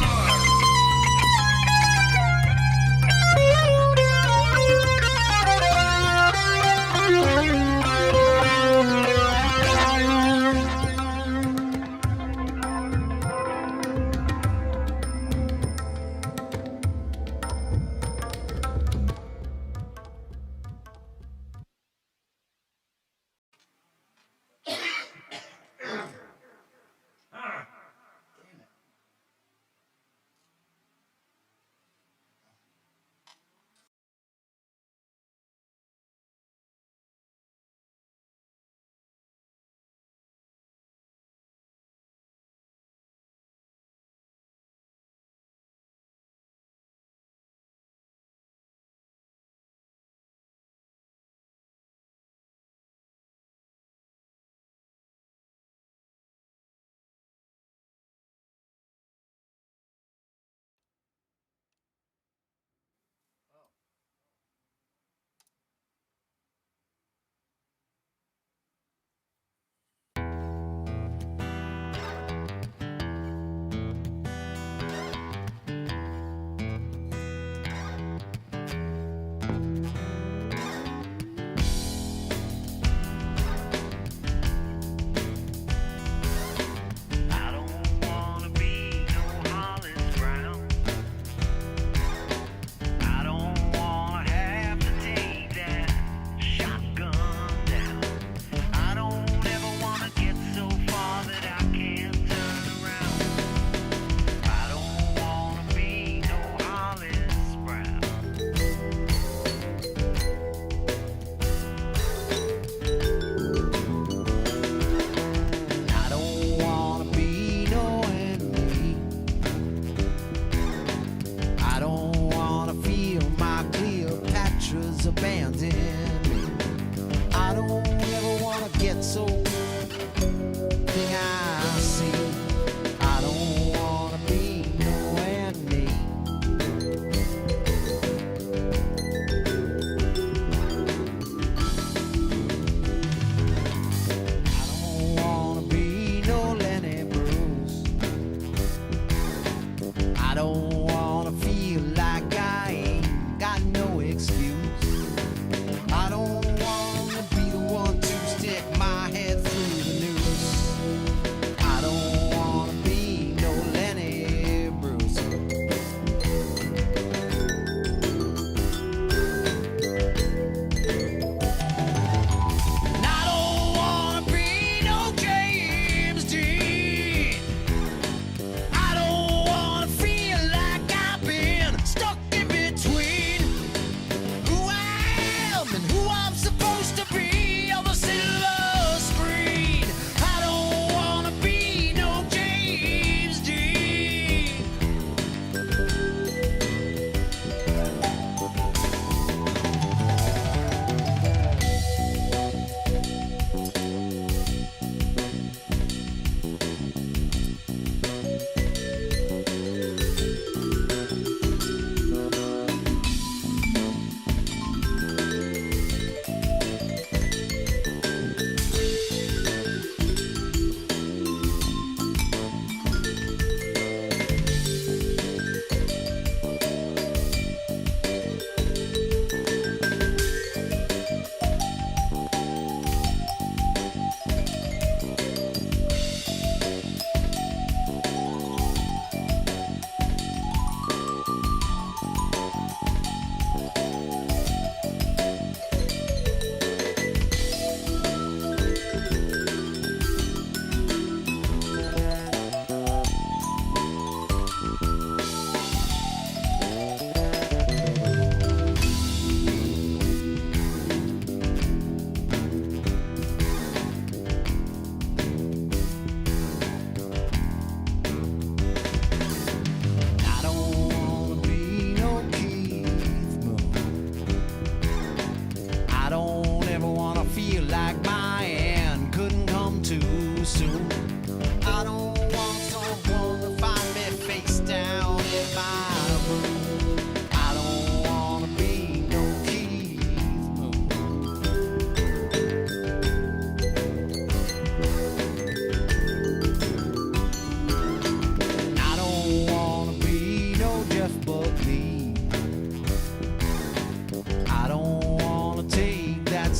don't wanna feel like I ain't got no excuse.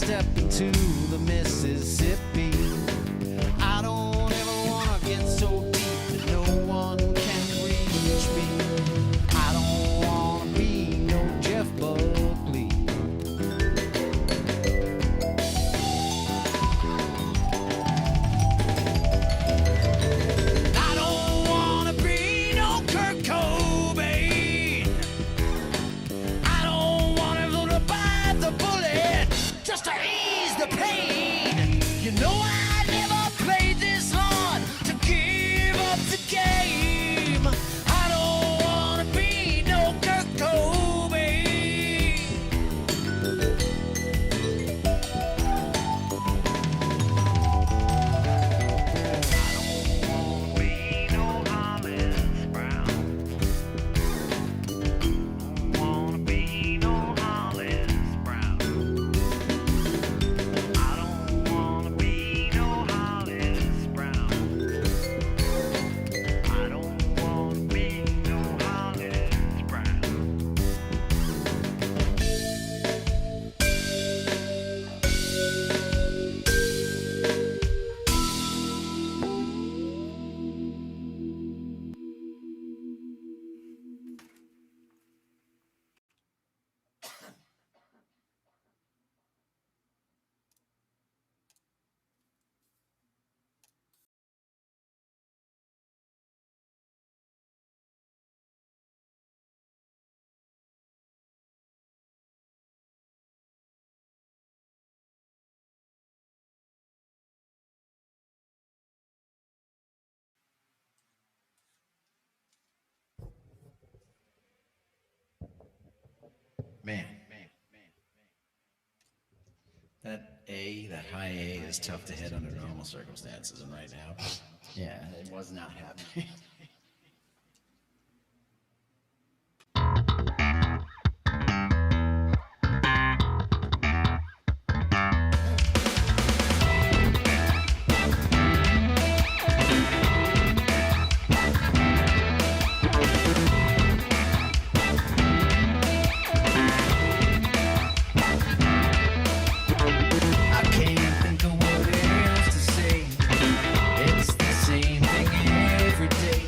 step into the Mississippi. I don't ever wanna get so deep that no one can reach me. I don't wanna be no Jeff Buckley. I don't wanna be no Kurt Cobain. I don't want to bite the bullet just to ease the pain. You know I never played this hard to give up the game. I don't want to be no Kurt Cobain. Man. That high A is tough to hit under normal circumstances, and right now, yeah, it was not happening. I can't think of what else to say. It's the same thing every day.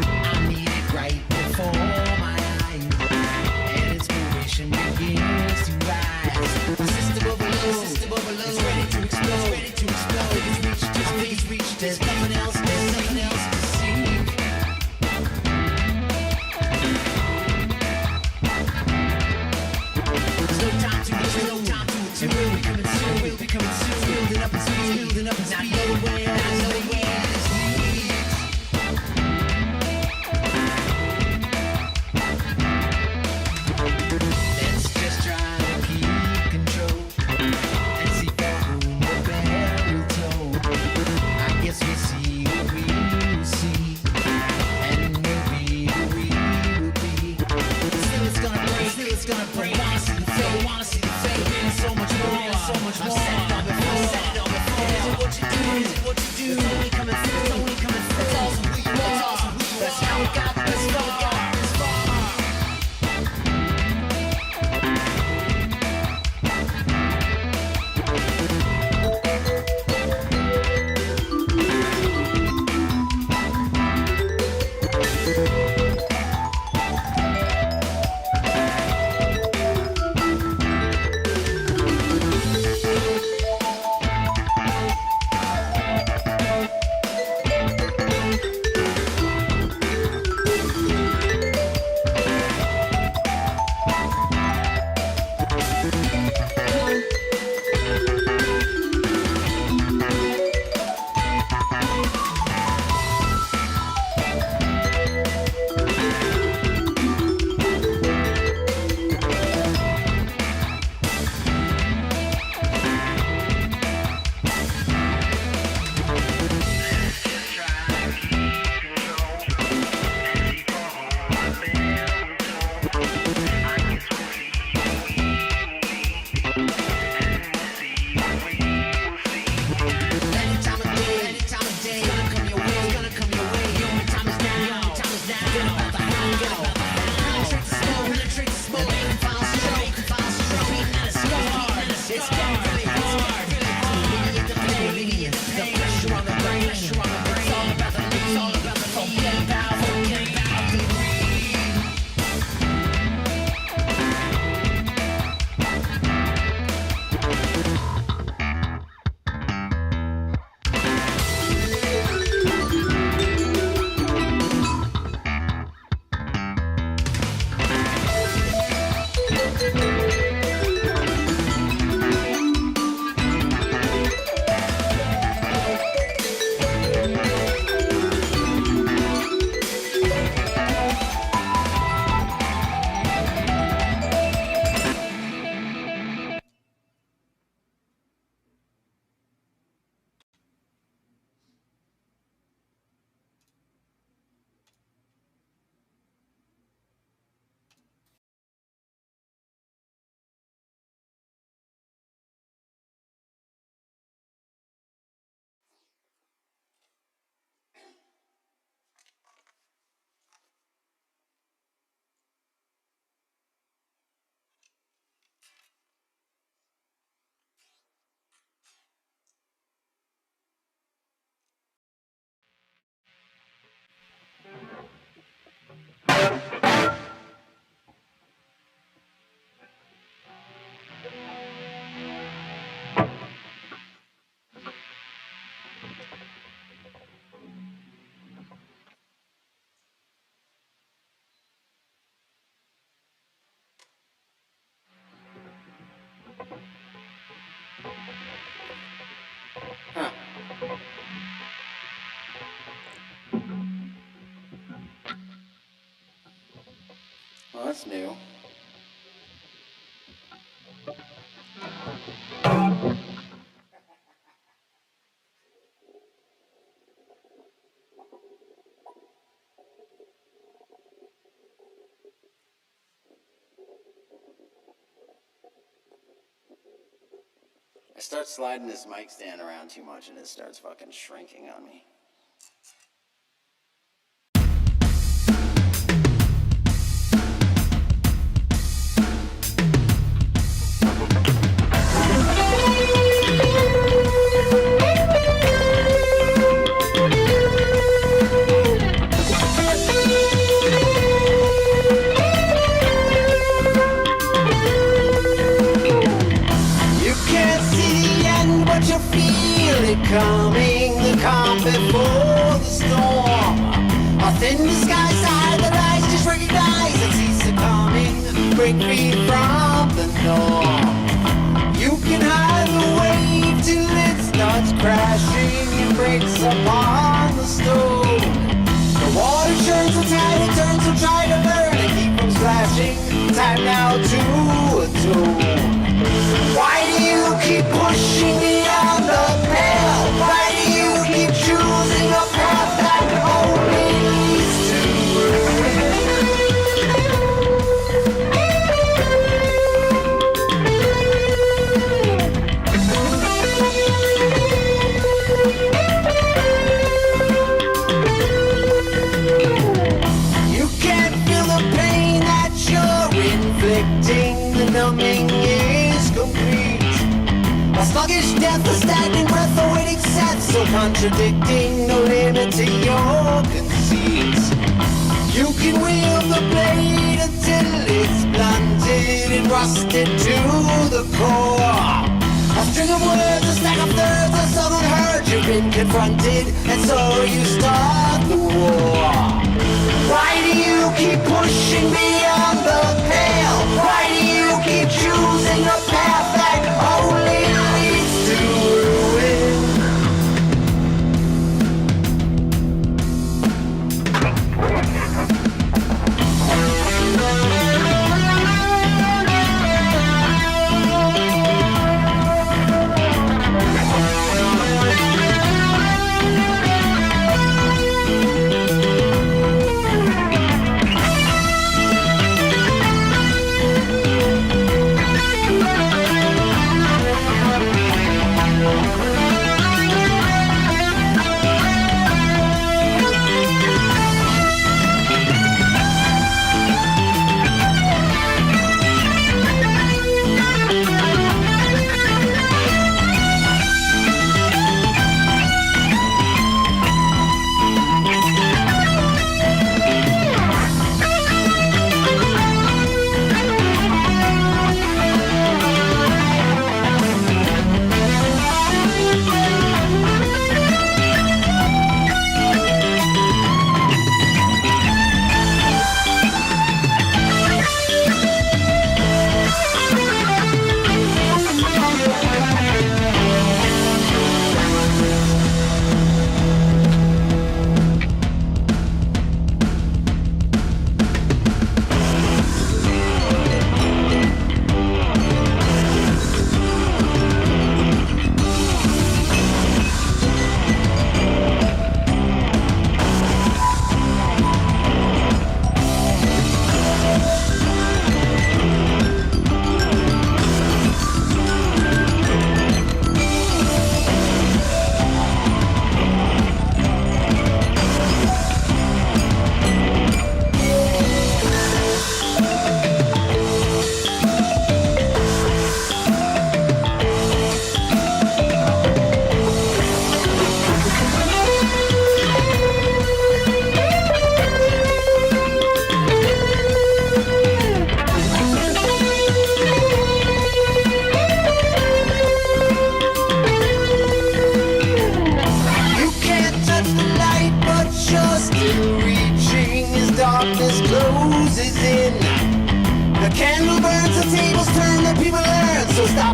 I need it right before my eyes, and inspiration begins to rise. The system overload, it's ready to explode, It's reached, there's nothing else to see. There's no time to it will be coming soon, building up and speed, not nowhere, this leads. Let's just try to keep control and see for whom the bell will toll. I guess we'll see what we will see, and we'll be who we will be. Still it's gonna break, wanna see the fate, so much more. that's new. I start sliding this mic stand around too much and it starts fucking shrinking on me. Coming, the calm before the storm. A thin disguise, hide the lies, just recognize it sees the coming. Break free from the norm. You can hide the wave till it starts crashing and breaks upon the stone. The water churns the tide, it turns, so try to learn and keep from splashing. Time now to atone. Why do you keep pushing beyond the pale? Why do you keep choosing a path that only leads to ruin? You can't feel the pain that you're inflicting. The numbing is complete. A sluggish death, a stagnant breath, a waiting sense, so contradicting, no limit to your conceits. You can wield the blade until it's blunted and rusted to the core. A string of words, a stack of thirds, a southern herd, you've been confronted, and so you start the war. Why do you keep pushing beyond the pale? Why do you keep choosing a path that only leads to ruin?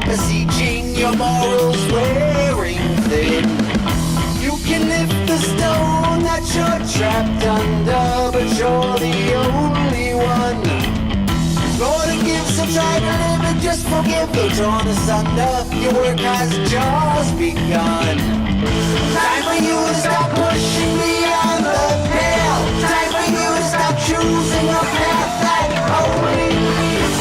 beseeching your morals wearing thin. You can lift the stone that you're trapped under, but you're the only one give the dawn asunder. Your work has just begun. Time for you to stop pushing beyond the pale. Time for you to stop choosing a path that only leads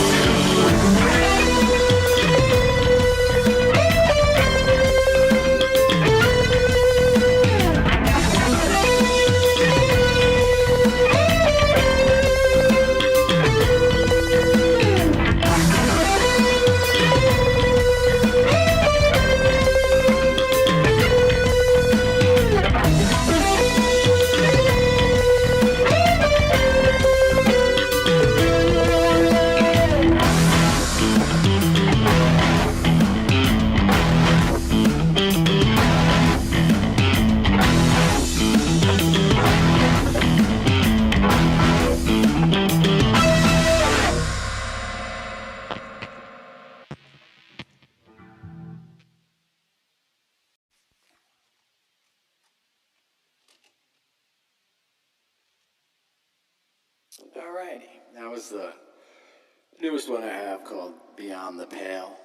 Alrighty, that was the newest one I have called Beyond the Pale.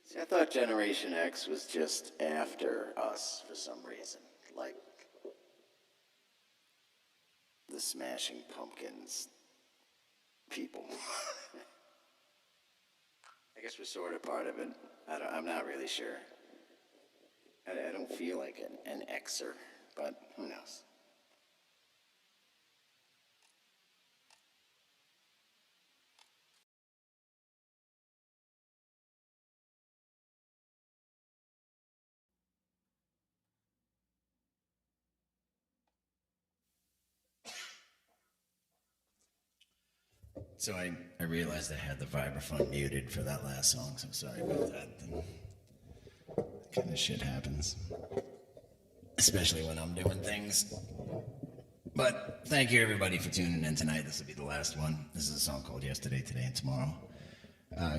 See, I thought Generation X was just after us for some reason, like the Smashing Pumpkins people. I guess we're sort of part of it. I'm not really sure. I don't feel like an Xer, but who knows? So I realized I had the vibraphone muted for that last song, so sorry about that. That kind of shit happens. Especially when I'm doing things. But thank you everybody for tuning in tonight. This will be the last one. This is a song called Yesterday, Today, and Tomorrow.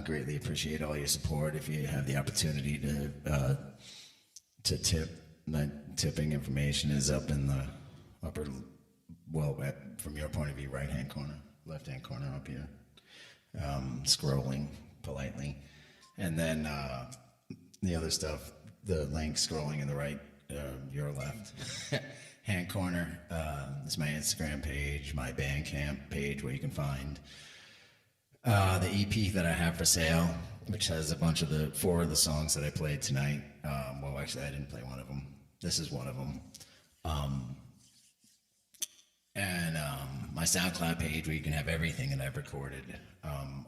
Greatly appreciate all your support. If you have the opportunity to tip, my tipping information is up in the upper, well, from your point of view, right-hand corner, left-hand corner up here. Scrolling politely. And then the other stuff, the link scrolling in the right, your left hand corner is my Instagram page, my Bandcamp page where you can find the EP that I have for sale, which has a bunch of four of the songs that I played tonight. Well, actually, I didn't play one of them. This is one of them. And my SoundCloud page where you can have everything that I've recorded.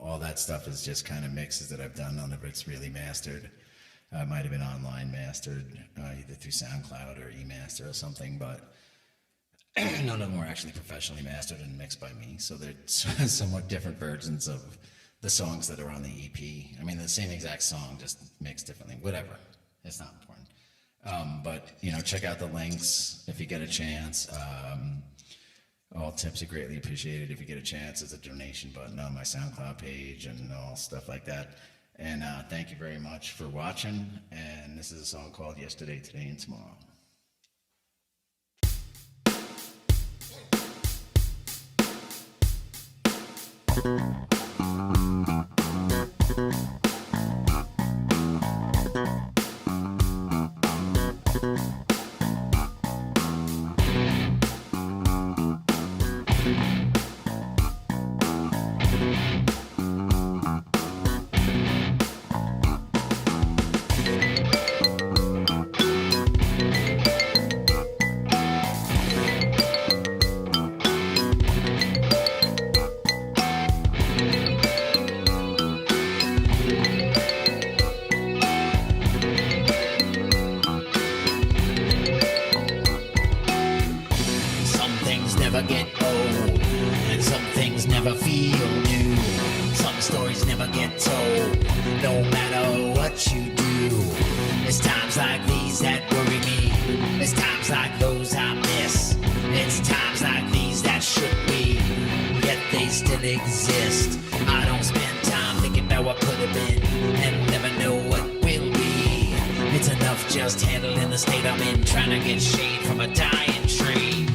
All that stuff is just kind of mixes that I've done. None of it's really mastered. It might have been online mastered, either through SoundCloud or eMaster or something, but none of them were actually professionally mastered and mixed by me. So they're somewhat different versions of the songs that are on the EP. I mean, the same exact song, just mixed differently. Whatever. It's not important. But, check out the links if you get a chance. All tips are greatly appreciated if you get a chance. There's a donation button on my SoundCloud page and all stuff like that. And thank you very much for watching. And this is a song called Yesterday, Today, and Tomorrow. Never get old, and some things never feel new. Some stories never get told, no matter what you do. It's times like these that worry me. It's times like those I miss. It's times like these that shook me, yet they still exist. I don't spend time thinking about what could have been, and never know what will be. It's enough just handling the state I'm in, trying to get shade from a dying tree.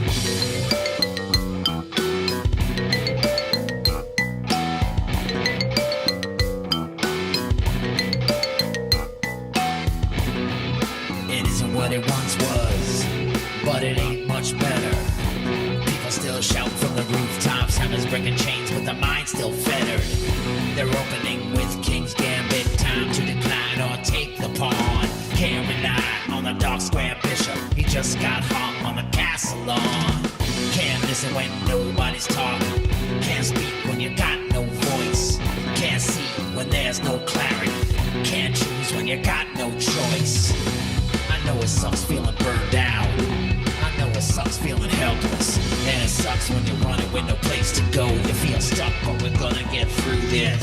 the rooftops, hammers breaking chains, but the mind's still fettered. They're opening with King's Gambit, time to decline or take the pawn. Can't rely on the dark square bishop, he just got hung on the castle lawn. Can't listen when nobody's talking, can't speak when you got no voice. Can't see when there's no clarity, can't choose when you got no choice. I know it sucks feeling burned out, I know it sucks feeling helpless, and it sucks when you're running with no place to go. You feel stuck, but we're gonna get through this.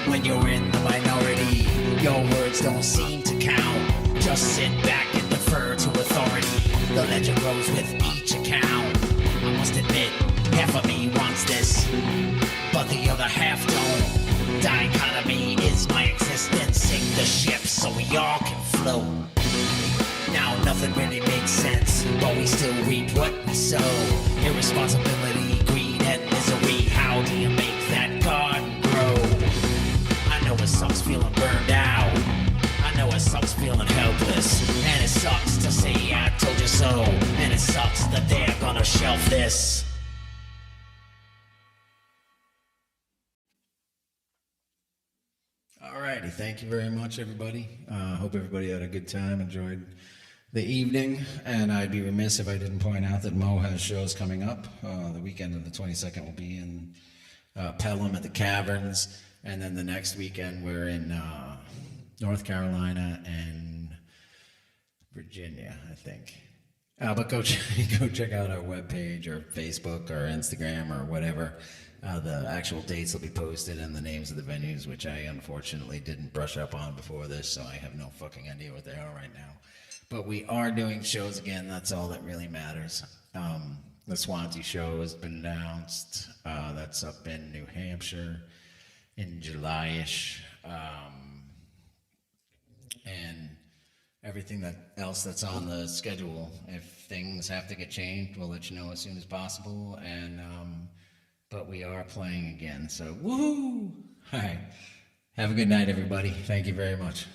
When you're in the minority, your words don't seem to count. Just sit back and defer to authority. The legend grows with each account. I must admit, half of me wants this, but the other half don't. Dichotomy is my existence. Sink the ship so we all can float. Now nothing really makes sense, but we still reap what we sow. Irresponsibility, greed, and misery. How do you make that garden grow? I know it sucks feeling burned out, I know it sucks feeling helpless, and it sucks to say I told you so, and it sucks that they're gonna shelf this. Alrighty, thank you very much, everybody. Hope everybody had a good time, enjoyed the evening, and I'd be remiss if I didn't point out that Mo has shows coming up. The weekend of the 22nd will be in Pelham at the Caverns, and then the next weekend we're in North Carolina and Virginia, I think. But go check out our webpage or Facebook or Instagram or whatever. The actual dates will be posted and the names of the venues, which I unfortunately didn't brush up on before this, so I have no fucking idea what they are right now. But we are doing shows again. That's all that really matters. The Swansea show has been announced. That's up in New Hampshire in July-ish. And everything else that's on the schedule, if things have to get changed, we'll let you know as soon as possible. And but we are playing again, so woohoo! All right. Have a good night, everybody. Thank you very much.